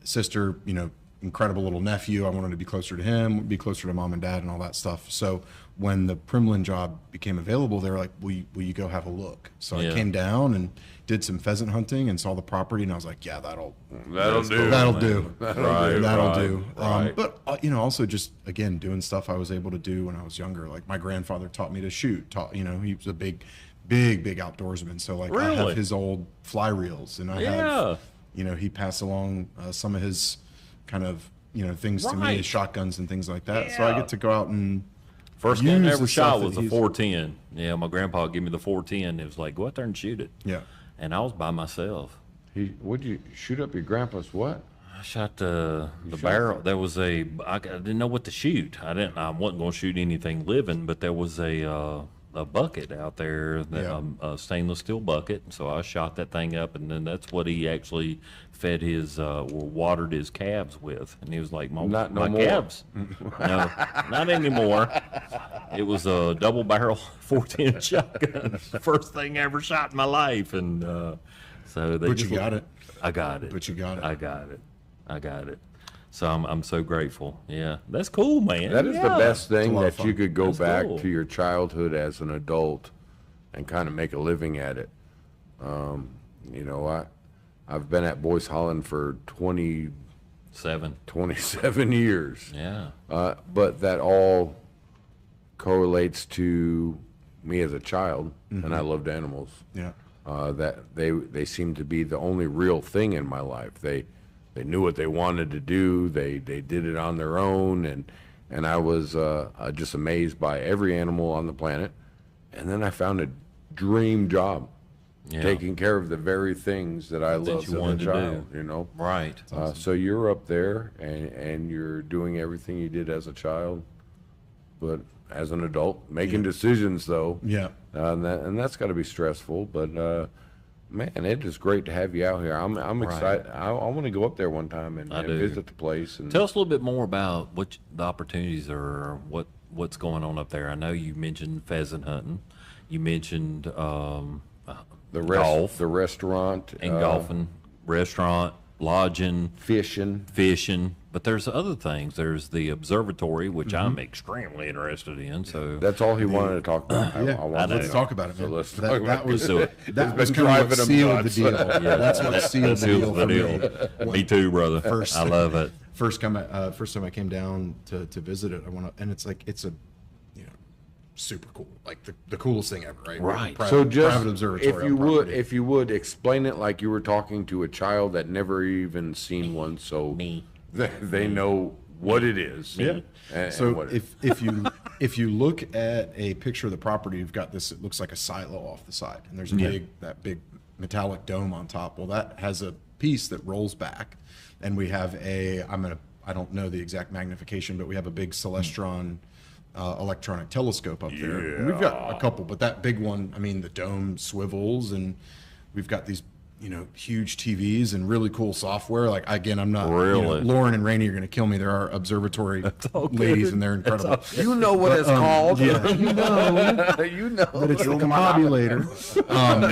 Sister, incredible little nephew. I wanted to be closer to him, be closer to mom and dad, and all that stuff. So when the Primland job became available, they were like, will you go have a look? So Yeah. I came down and did some pheasant hunting and saw the property, and I was like, yeah, that'll do. That'll do. Right, That'll right, do. right. But also just again doing stuff I was able to do when I was younger. Like my grandfather taught me to shoot. He was a big outdoorsman. So like I Really? have his old fly reels, and I Yeah. have he passed along some of his kind of things to me, Right. his shotguns and things like that. So I Yeah. get to go out and First gun I use ever the stuff shot that was a he's- 410. Yeah, my grandpa gave me the 410. It was like, go out there and shoot it. Yeah. And I was by myself. Would you shoot up your grandpa's what? I shot the barrel. There was I didn't know what to shoot. I wasn't going to shoot anything living, but there was a bucket out there, a stainless steel bucket. So I shot that thing up, and then that's what he actually fed his or watered his calves with. And he was like, Not no my more." calves. No, not anymore. It was a double barrel 410 shotgun. First thing I ever shot in my life, and So they But just you got it. I got it. But you got it. I got it. I got it. So I'm so grateful. Yeah, that's cool, man. That is Yeah. the best thing lot of that you fun. could go That's back cool. to your childhood as an adult and kind of make a living at it. You know, I've been at Boyce Holland for 27 years. Yeah. But that all correlates to me as a child, and I loved animals. Yeah. That they seem to be the only real thing in my life. They knew what they wanted to do. They did it on their own, and I was just amazed by every animal on the planet. And then I found a dream job, Yeah. taking care of the very things that I loved you as a wanted to child. do. You know, Right. so you're up there, and you're doing everything you did as a child, but as an adult, making decisions though. Yeah. And that's got to be stressful. But man, it is great to have you out here. I'm excited. I want to go up there one time and do. visit the place. And Tell us a little bit more about what the opportunities are, what's going on up there. I know you mentioned pheasant hunting. You mentioned golf the restaurant, and golfing, restaurant, lodging, fishing. but there's other things. There's the observatory, which I'm extremely interested in. So That's all he wanted to talk about. Yeah. I want I know. to Let's talk about it, So man. let's that, talk that about was it. that was been kind of driving what them sealed the nuts. deal. Yeah, that's what sealed the deal for me. Me too, brother. First- I love it. First time I came down to visit it, and it's like it's a, you know, super cool, like the coolest thing ever, right? Right. So just private observatory if you on would property. if you would explain it like you were talking to a child that never even seen one, so Me. they know what it is. Yeah. And So what it- if you look at a picture of the property, you've got this. It looks like a silo off the side, and there's a big metallic dome on top. Well, that has a piece that rolls back, and we have I don't know the exact magnification, but we have a big Celestron electronic telescope up there. And we've got a couple, but that big one, I mean, the dome swivels, and we've got these, you know, huge TVs and really cool software. Like, again, I'm not, you know, Really? Lauren and Rainey are going to kill me. There are observatory ladies, and they're incredible. you know what it's called. Yeah, you know, you know. but it's the combobulator.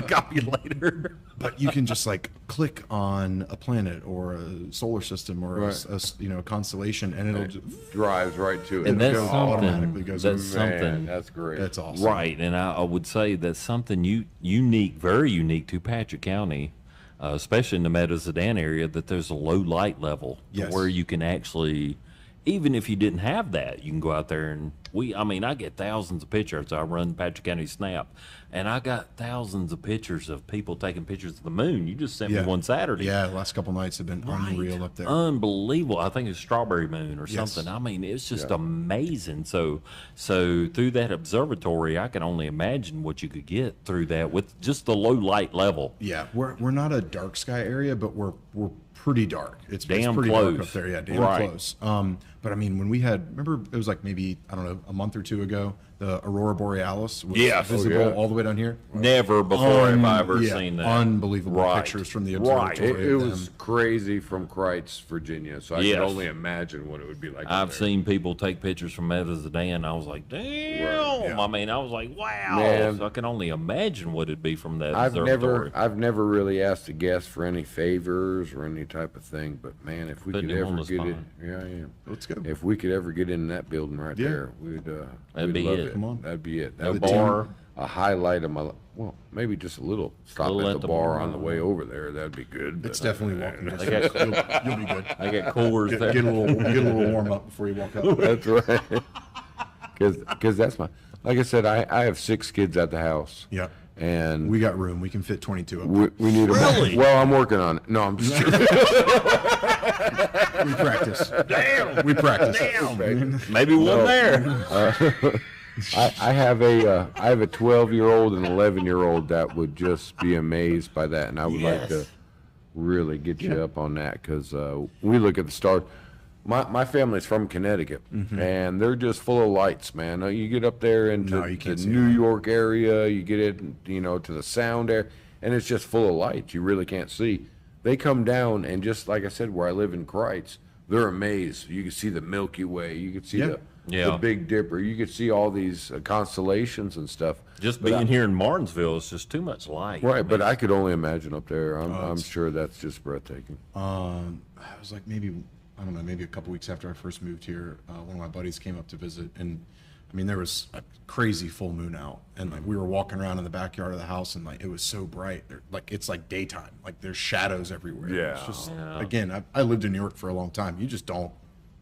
Copulator. But you can just like click on a planet or a solar system or a constellation, and it'll just, Drives right to it. And that's goes something. automatically goes That's over. Man, something. that's great. That's awesome. Right, and I would say that's something unique, very unique to Patrick County, especially in the Meadows Sedan area, that there's a low light level to Yes. where you can actually, even if you didn't have that, you can go out there and I get thousands of pictures. I run Patrick County Snap, and I got thousands of pictures of people taking pictures of the moon. You just sent me one Saturday. Yeah, the last couple nights have been unreal up there. Unbelievable. I think it's Strawberry Moon or Yes. something. I mean, it's just amazing. So through that observatory, I can only imagine what you could get through that with just the low light level. Yeah, we're not a dark sky area, but we're pretty dark. It's Damn pretty dark close. up there. Yeah, damn Right. close. But I mean, when we remember it was like maybe, I don't know, a month or two ago, the Aurora Borealis was Yes. visible Oh, yeah. all the way down here. Never before have I ever seen that. Unbelievable Right. pictures from the Right. observatory. It of was them. crazy from Kreitz, Virginia. So I Yes. can only imagine what it would be like. up I've there. seen people take pictures from Meadows Sedan. I was like, damn. yeah. I mean, I was like, wow. Man. So I can only imagine what it'd be from that I've observatory. never really asked a guest for any favors or any type of thing. But man, if we Putting could him on ever the get in, spot. yeah, I am. Let's go. If we could ever get in that building right Yeah. there, we'd That'd be love it. Come on. That'd be it. No That'd be bar. a highlight of my. Well, maybe just a little. Stop Little at the bar on the way over there. That'd be good. It's but- definitely walking got- distance. You'll be good. I got coolers there. Get a little warm up before you walk out. That's right. Because that's my. Like I said, I have 6 kids at the house. Yeah. And We got room. We can fit 22 up there. we need a. Really? Well, I'm working on it. No, I'm just kidding. We practice. Damn. We practice. Damn. Maybe one there. I have a 12-year-old and 11-year-old that would just be amazed by that, and I would like to Yes. really get you up on that because we look at the stars. My family's from Connecticut, and they're just full of lights, man. You get up there into No, you the can't see New that. York area, you get it, to the sound area, and it's just full of lights. You really can't see. They come down, and just like I said, where I live in Kreitz, they're amazed. You can see the Milky Way. You can see Yeah. the Big Dipper. You can see all these constellations and stuff. Just being here in Martinsville is just too much light. Right, but I could only imagine up there. I'm sure that's just breathtaking. I was like maybe a couple weeks after I first moved here, one of my buddies came up to visit, and I mean, there was a crazy full moon out, and like we were walking around in the backyard of the house, and like it was so bright, like it's like daytime, like there's shadows everywhere. Yeah. It's just, again, I lived in New York for a long time. You just don't.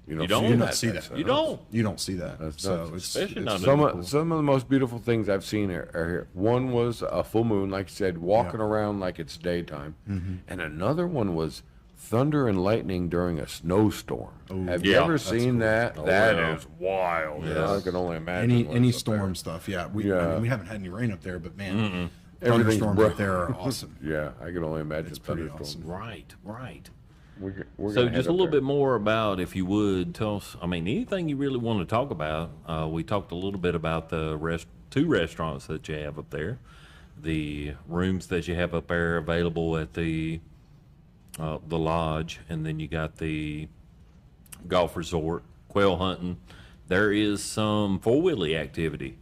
You don't see that. You don't. You don't see that. So Especially not some of the most beautiful things I've seen are here. One was a full moon, like you said, walking around like it's daytime, and another one was thunder and lightning during a snowstorm. Have you ever seen that? That is wild. Yeah. I can only imagine. Any storm stuff. Yeah. I mean, we haven't had any rain up there, but man, Everything's thunderstorms up there are awesome. Yeah, I can only imagine. It's pretty thunderstorms. awesome. Right. We're So gonna head just a up little there. bit more about, if you would, tell us, I mean, anything you really want to talk about. We talked a little bit about the two restaurants that you have up there, the rooms that you have up there available at the lodge, and then you got the golf resort, quail hunting. There is some four-wheelie activity.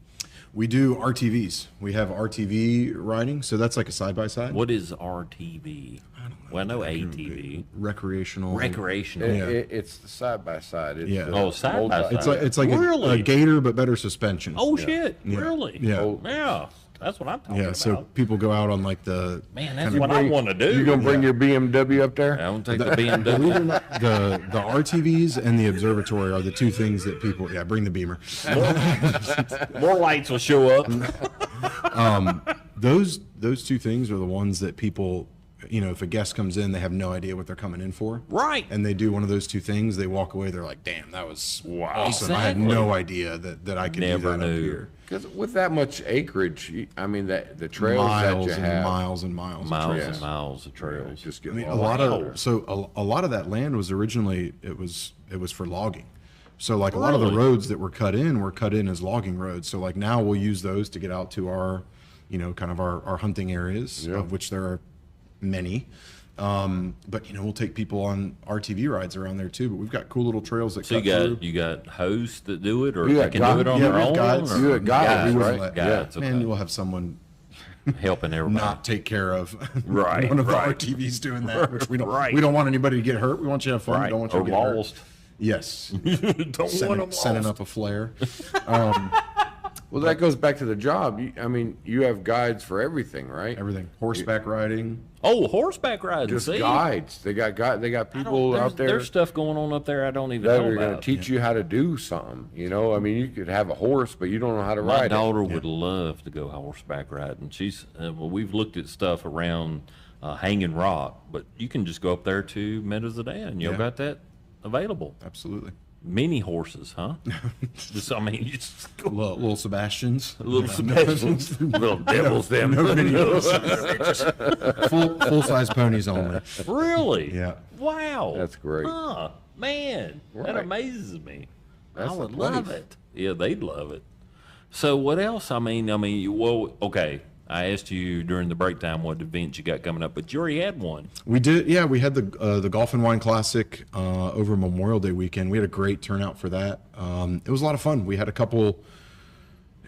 We do RTVs. We have RTV riding, so that's like a side-by-side. What is RTV? Well, I know ATV. Recreational. Recreational. It's the side by side. Yeah. Oh, side by side. It's like Really? a gator but better suspension. Oh, shit. Really? Yeah. Oh, yeah. That's what I'm talking Yeah, about. so people go out on like the Man, that's what I want to do. You gonna bring your BMW up there? I want to take the believe it BMW. or not, the RTVs and the observatory are the two things that people bring the Beamer. More lights will show up. Those two things are the ones that people, if a guest comes in, they have no idea what they're coming in for. Right. And they do one of those two things, they walk away, they're like, damn, that was awesome. I had Exactly. no idea that I could Never do that knew. up here. Because with that much acreage, I mean, the trails Miles that you and have, miles and miles. Miles of Yeah. and miles of trails. just get I mean, lost. a lot of that land was originally it was for logging. So like a lot of the Really? roads that were cut in as logging roads. So like now we'll use those to get out to our, kind of our hunting areas, of which there are many. But we'll take people on RTV rides around there too. But we've got cool little trails that So cut through. you got hosts that do it, or You they got can do it on yeah, their we have own? guides. or- You got guides, We right? wouldn't let- Guides, Man, okay. we'll have someone Helping everybody. not take care of Right, one of right. the RTVs doing that, which we don't. Right. We don't want anybody to get hurt. We want you to have fun. We Right. don't want you Or to get hurt. lost. Yes. Don't want them Sending lost. up a flare. Well, that goes back to the job. I mean, you have guides for everything, right? Everything. Horseback riding. Oh, horseback riding. Just see? guides. They got I don't- people there's- out there There's stuff going on up there I don't even that know are going about. to teach you how to do something. I mean, you could have a horse, but you don't know how to My ride daughter would love to go horseback riding. We've looked at stuff around Hanging Rock, but you can just go up there to Meadows and you've Yeah. got that available. Absolutely. Mini horses, huh? You just go Little Sebastians. little Sebastians, little devils, them. Full size ponies only. Really? Yeah. Wow. That's great. Huh, man, that Right. amazes me. That's I the would love place. it. Yeah, they'd love it. So what else? Okay. I asked you during the break time what events you got coming up, but you already had one. We did. Yeah, we had the Golf and Wine Classic over Memorial Day weekend. We had a great turnout for that. It was a lot of fun. We had a couple.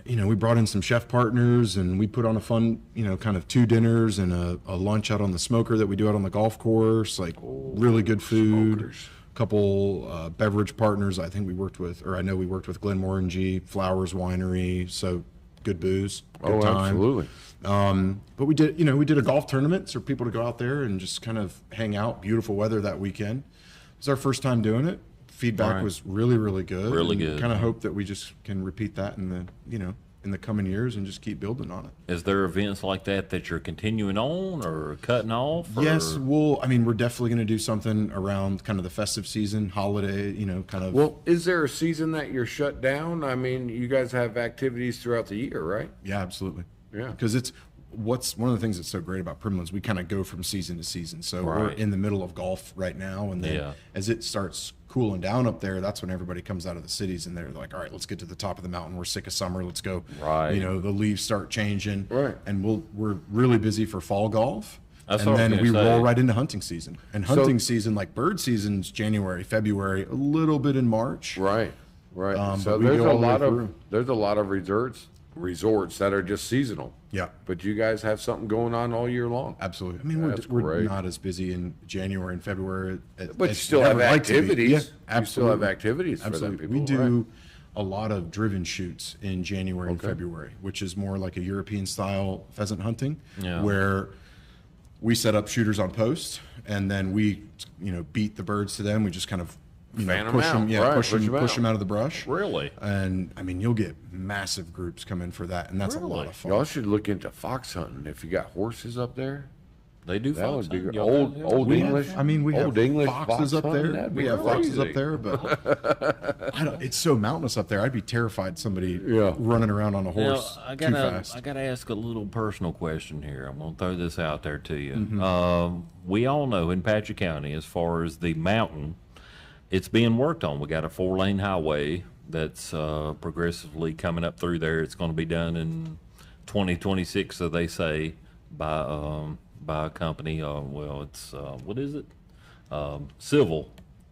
We brought in some chef partners, and we put on a fun, kind of 2 dinners and a lunch out on the smoker that we do out on the golf course. Like really good food. smokers. Couple beverage partners. I think we worked with, or I know we worked with Glenmorangie, Flowers Winery. So good booze. Good Oh, time. absolutely. But we did a golf tournament for people to go out there and just kind of hang out. Beautiful weather that weekend. It was our first time doing it. Feedback Right. was really, really good. Really good. Kind of hope that we just can repeat that in the coming years and just keep building on it. Is there events like that you're continuing on or cutting off? Or? Yes, we're definitely going to do something around kind of the festive season, holiday, kind of. Well, is there a season that you're shut down? I mean, you guys have activities throughout the year, right? Yeah, absolutely. Yeah. Because it's what's one of the things that's so great about Primland. We kind of go from season to season. So we're Right. in the middle of golf right now, and then Yeah. as it starts cooling down up there, that's when everybody comes out of the cities and they're like, all right, let's get to the top of the mountain. We're sick of summer. Let's go. Right. The leaves start changing. Right. And we're really busy for fall golf. That's and what I was then gonna we say. roll right into hunting season. And hunting season, like bird season's January, February, a little bit in March. Right. So but we there's go a all the way lot of through. resorts that are just seasonal. Yeah. But you guys have something going on all year long. Absolutely. I mean, That's we're great. not as busy in January and February. But you as still we'd have ever like to be. activities. Yeah, You still absolutely. have activities for them Absolutely. people. We do right? a lot of driven shoots in January and February, which is more like a European style pheasant hunting, Yeah. where we set up shooters on post and then we, beat the birds to them. We just kind of, Fan 'em push out. them, Right, push push 'em them, out. out of the brush. Really? And I mean, you'll get massive groups come in for that, and that's a lot Really? of fun. Y'all should look into fox hunting. If you got horses up there, They do that fox would be hunting? good. Y'all got- Old We English. have, I mean, we have Old English foxes fox up hunting, there. that'd be We have foxes up crazy. there, but it's so mountainous up there. I'd be terrified somebody Yeah. running around on a Now, horse I too gotta, fast. I gotta ask a little personal question here. I'm gonna throw this out there to you. Mm-hmm. We all know in Patrick County, as far as the mountain, it's being worked on. We got a 4-lane highway that's progressively coming up through there. It's going to be done in 2026, so they say, by a company. Well, it's what is it? Civil.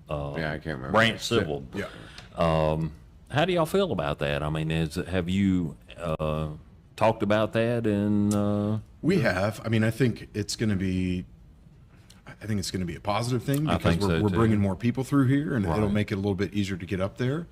Yeah, I can't remember. Branch Civil. Yeah. How do y'all feel about that? I mean, have you talked about that? And We have. I mean, I think it's going to be. I think it's going to be a positive thing I because think so, we're too. bringing more people through here, and it'll Right. make it a little bit easier to get up there.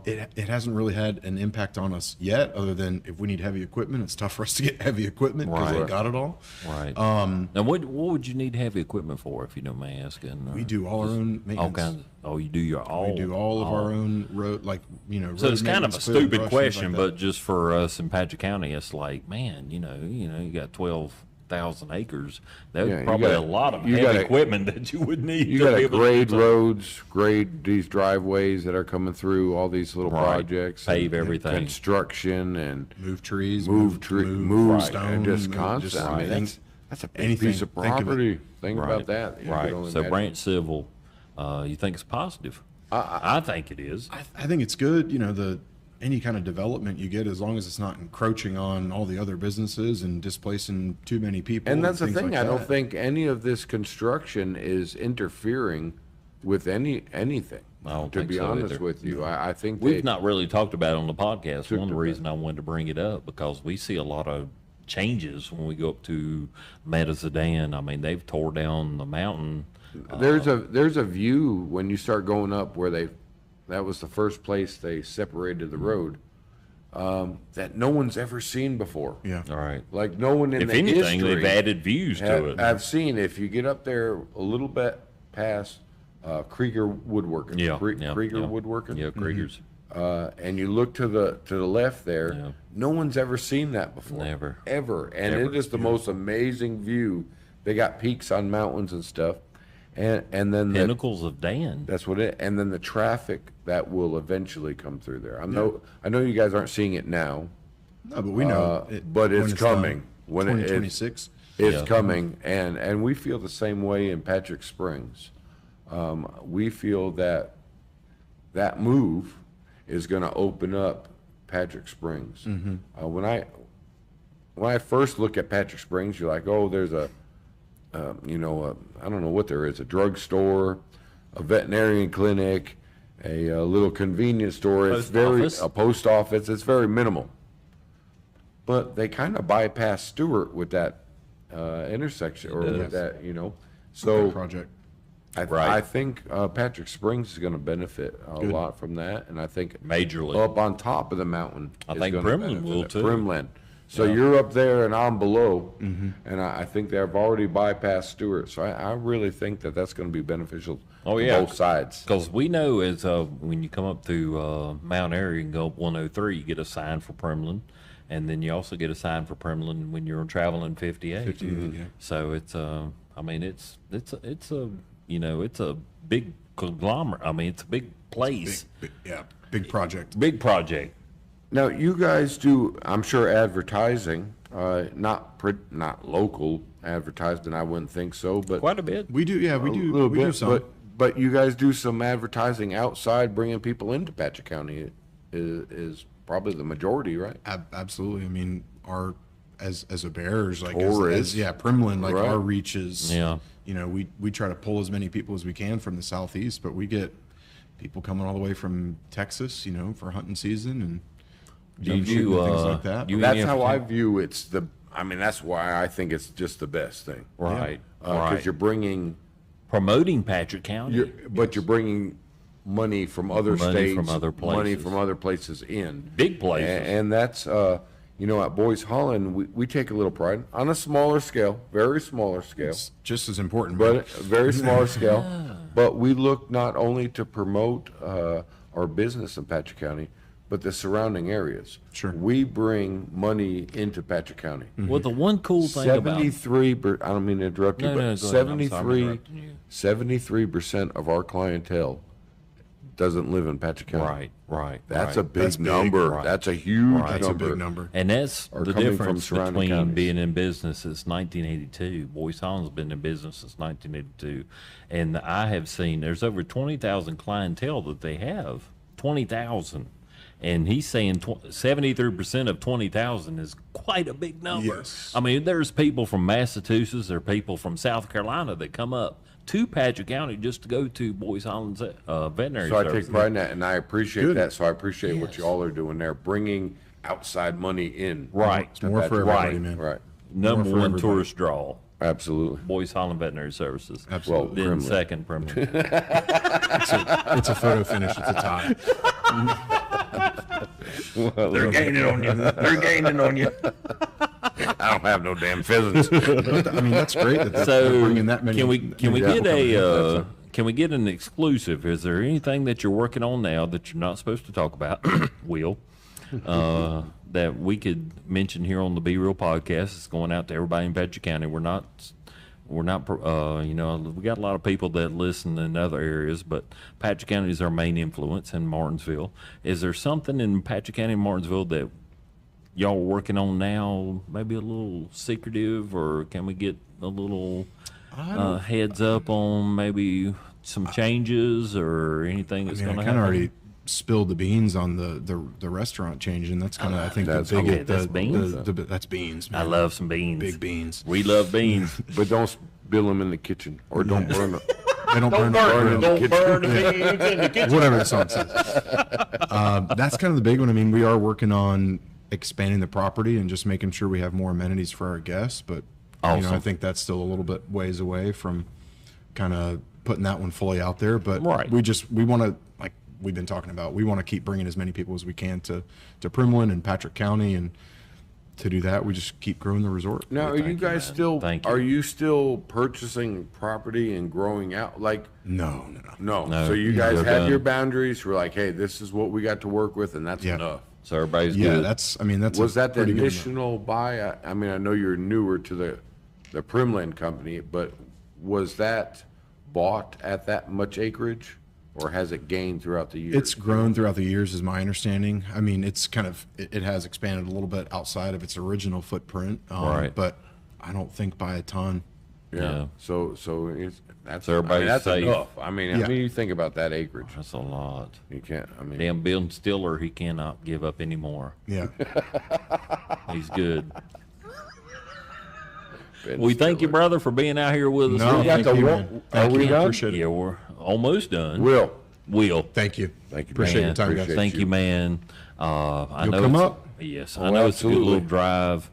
It hasn't really had an impact on us yet, other than if we need heavy equipment, it's tough for us to get heavy equipment because Right. they got it all. right. Now, what would you need heavy equipment for, if you don't mind asking? We do all our own maintenance. all kinds. Oh, you do your all. We do all of our own road, like So road it's kind of a maintenance, clearing stupid brush, things question, like but that. just for us in Patrick County, it's like, man, you got 12,000 acres. That's Yeah, you probably gotta- a lot of you heavy gotta- equipment that you would need. You to got be to able to grade do something. roads, grade these driveways that are coming through, all these little Right. projects. Pave and everything. Construction and move trees, move stone, and just move- constant. I mean, anything- that's a big anything. piece of Think of it. property. Think Right. about that. You Right. can only So imagine. Branch Civil, you think it's positive? I think it is. I think it's good. Any kind of development you get, as long as it's not encroaching on all the other businesses and displacing too many people. And that's the things thing. like I don't that. think any of this construction is interfering with anything. I don't to think be so honest either. with you, I think We've not really talked about it on the podcast. One of the the- reasons I wanted to bring it up because we see a lot of changes when we go up to Meadows. I mean, they've tore down the mountain. There's a view when you start going up where that was the first place they separated the road that no one's ever seen before. Yeah. All right. Like no one in If the anything, history they've added views to it. I've seen if you get up there a little bit past Krieger Woodworking. Yeah, Krieger yeah. Woodworking. Yeah, Krieger's. And you look to the left there, Yeah. no one's ever seen that before. Never. Ever. And Ever. it is the most amazing view. They got peaks on mountains and stuff. And then Pinnacles of Dan. that's what and then the traffic that will eventually come through there. I know you guys aren't seeing it now. No, but we know. But when it's done. coming. When it- 2026. It's Yeah. coming, and we feel the same way in Patrick Springs. We feel that move is going to open up Patrick Springs. When I first look at Patrick Springs, you're like, oh, there's I don't know what there is, a drugstore, a veterinarian clinic, a little convenience store. It's Post very office. a post office. It's very minimal. But they kind of bypass Stewart with that intersection, or with does. that, So project. Right. I think Patrick Springs is going to benefit a lot from that, and I think Majorly. up on top of the mountain. I is think gonna Primland benefit will, it. too. Primland. So you're up there and I'm below, and I think they've already bypassed Stewart. So I really think that that's going to be beneficial Oh, to yeah. both sides. Because we know as when you come up to Mount Airy and go up 103, you get a sign for Primland, and then you also get a sign for Primland when you're traveling 58. yeah. So it's a big conglomerate. I mean, it's a big place, Big project. big project. Now you guys do, I'm sure, advertising, not local advertisement. I wouldn't think so, but Quite a bit. We do, yeah, we a do. little We do bit. some. But you guys do some advertising outside, bringing people into Patrick County is probably the majority, right? Absolutely. I mean, our as a Bears, like Torres. Primland, like Right. our reach is, Yeah. you know, we try to pull as many people as we can from the southeast, but we get people coming all the way from Texas, you know, for hunting season and dove shooting and things like that. That's how I view it's the. I mean, that's why I think it's just the best thing, Right. Because Right. you're bringing, Promoting Patrick County. but you're bringing money from other Money states, from other money places. from other places in Big places. and that's you know, at Boys Holland, we take a little pride on a smaller scale, very smaller scale. It's just as important, But a very smaller scale. But we look not only to promote our business in Patrick County, but the surrounding areas. Sure. We bring money into Patrick County. Well, the one cool thing about 73, I don't mean to interrupt you, No, but no, go ahead. I'm sorry, I'm interrupting you. 73% of our clientele doesn't live in Patrick County. Right. That's right. a big That's big. number. Right. That's a huge That's number. a big number. And that's Are the coming from difference surrounding between counties. being in business since 1982. Boys Holland's been in business since 1982. And I have seen there's over 20,000 clientele that they have. 20,000. And he's saying 73% of 20,000 is quite a big number. Yes. I mean, there's people from Massachusetts or people from South Carolina that come up to Patrick County just to go to Boys Holland's veterinary So I service. take pride in that, and I appreciate Good. that. So I appreciate what Yes. y'all are doing there, bringing outside money in. Right. It's more for everybody, man. Right. Number for one everybody. tourist draw. Absolutely. Boys Holland Veterinary Services. Absolutely. Then Primland. second, Primland. It's a photo finish. It's a tie. They're gaining on you. They're gaining on you. I don't have no damn pheasants. I mean, that's great that they're So bringing that many. can we many get people coming in. a can we get an exclusive? Is there anything that you're working on now that you're not supposed to talk about, Will? That we could mention here on the Be Real podcast? It's going out to everybody in Patrick County. We're not, you know, we got a lot of people that listen in other areas, but Patrick County is our main influence in Martinsville. Is there something in Patrick County and Martinsville that y'all are working on now, maybe a little secretive, or can we get a little heads up on maybe some changes or anything that's I mean, going I to kind happen? of already spilled the beans on the restaurant change, and that's kind of I think That's the okay, biggest. that's beans? That's beans. I Man. love some beans. big beans. We love beans. But don't spill them in the kitchen, or don't burn them. They don't burn. burn Don't kitchen. burn the beans in the kitchen. Whatever the song says. That's kind of the big one. I mean, we are working on expanding the property and just making sure we have more amenities for our guests. But you know, Awesome. I think that's still a little bit ways away from kind of putting that one fully out there. But Right. we want to, like we've been talking about, we want to keep bringing as many people as we can to Primland and Patrick County, and to do that, we just keep growing the resort. Now, are you guys still? Thank you. Are you still purchasing property and growing out? Like, No. no. No, So you guys we're have done. your boundaries. We're like, hey, this is what we got to work with, and that's Yeah. enough. So everybody's Yeah, good. that's a Was that the pretty good amount. initial buy? I mean, I know you're newer to the Primland company, but was that bought at that much acreage, or has it gained throughout the years? It's grown throughout the years, is my understanding. I mean, it's kind of it has expanded a little bit outside of its original footprint, Right. but I don't think by a ton. Yeah. So it's that's So everybody's that's safe. enough. I mean, Yeah. you think about that acreage. That's a lot. You can't. I mean, Damn, Bill Stiller, he cannot give up anymore. Yeah, He's good. Ben We thank you, Stiller. brother, for being out here with us. no, We got thank the you, one- man. Are Thank we you. done? Appreciate it. Yeah, we're almost done. Will, Will. Thank you. Thank you, Appreciate man. your time, guys. Appreciate Thank you, man. I You'll know come it's- up? Yes, Oh, I know it's a good absolutely. little drive.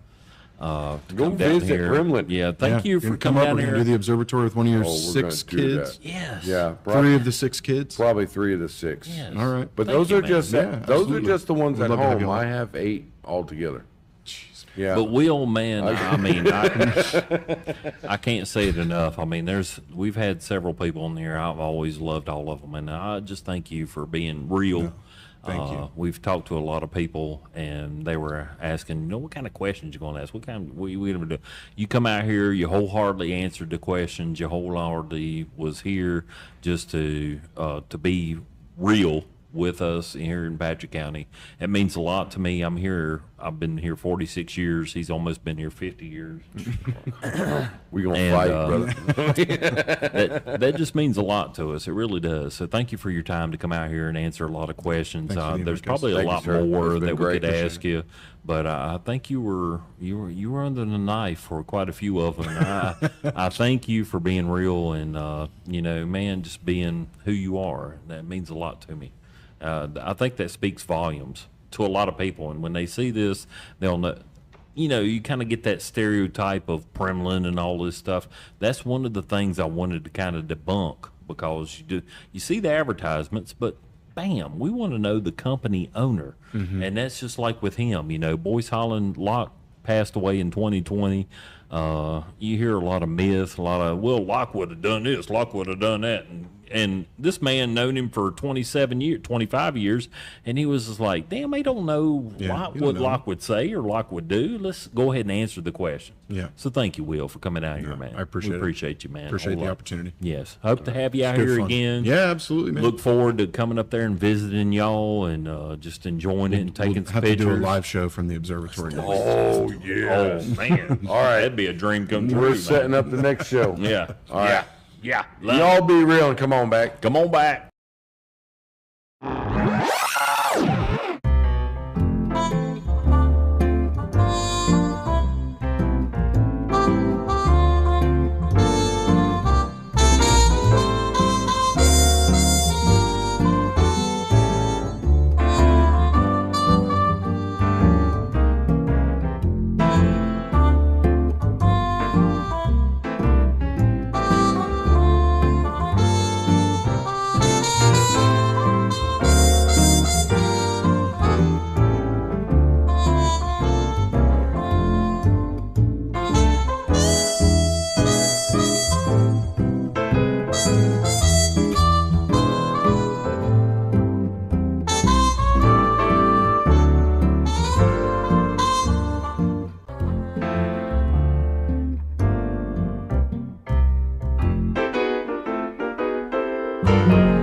To Go come down visit here. Primland. Yeah, thank Yeah, you you're for gonna come coming up. down We're here. gonna do the observatory with one of your Oh, we're 6 gonna do kids. that. Yes. Yeah, 3 of the 6 kids. probably 3 of the 6. Yes. All right. But Thank those you, are man. just Yeah, those are absolutely. just the ones We'd at love to have home. you on. I have 8 altogether. Yeah. But Will, man, I mean, I can't say it enough. I mean, we've had several people in here. I've always loved all of them, and I just thank you for being real. thank you. We've talked to a lot of people, and they were asking, what kind of questions you going to ask? What kind? We never do. You come out here, you wholeheartedly answered the questions. You wholeheartedly was here just to be real with us here in Patrick County. It means a lot to me. I've been here 46 years. He's almost been here 50 years. We're going to fight, brother. That just means a lot to us. It really does. So thank you for your time to come out here and answer a lot of questions. There's probably a lot more that we could ask you, but I think you were under the knife for quite a few of them. I thank you for being real and man, just being who you are. That means a lot to me. I think that speaks volumes to a lot of people, and when they see this, they'll know. You kind of get that stereotype of Primland and all this stuff. That's one of the things I wanted to kind of debunk, because you see the advertisements, but bam, we want to know the company owner. Mm-hmm. And that's just like with him. Boyce Holland Locke passed away in 2020. You hear a lot of myths, Locke would have done this, Locke would have done that. And this man known him for 25 years, and he was just like, damn, they don't know what Locke would say or Locke would do. Let's go ahead and answer the question. Yeah. So thank you, Will, for coming out here, man. I appreciate you, man. Appreciate the opportunity. Yes. Hope to have you out here again. Yeah, absolutely, man. Look forward to coming up there and visiting y'all and just enjoying it and taking some pictures. We'll have to do a live show from the observatory. Oh, yeah. Oh, man. All right. That'd be a dream come true. We're setting up the next show. Yeah. All right. Yeah. Y'all be real and come on back. Come on back. Thank you.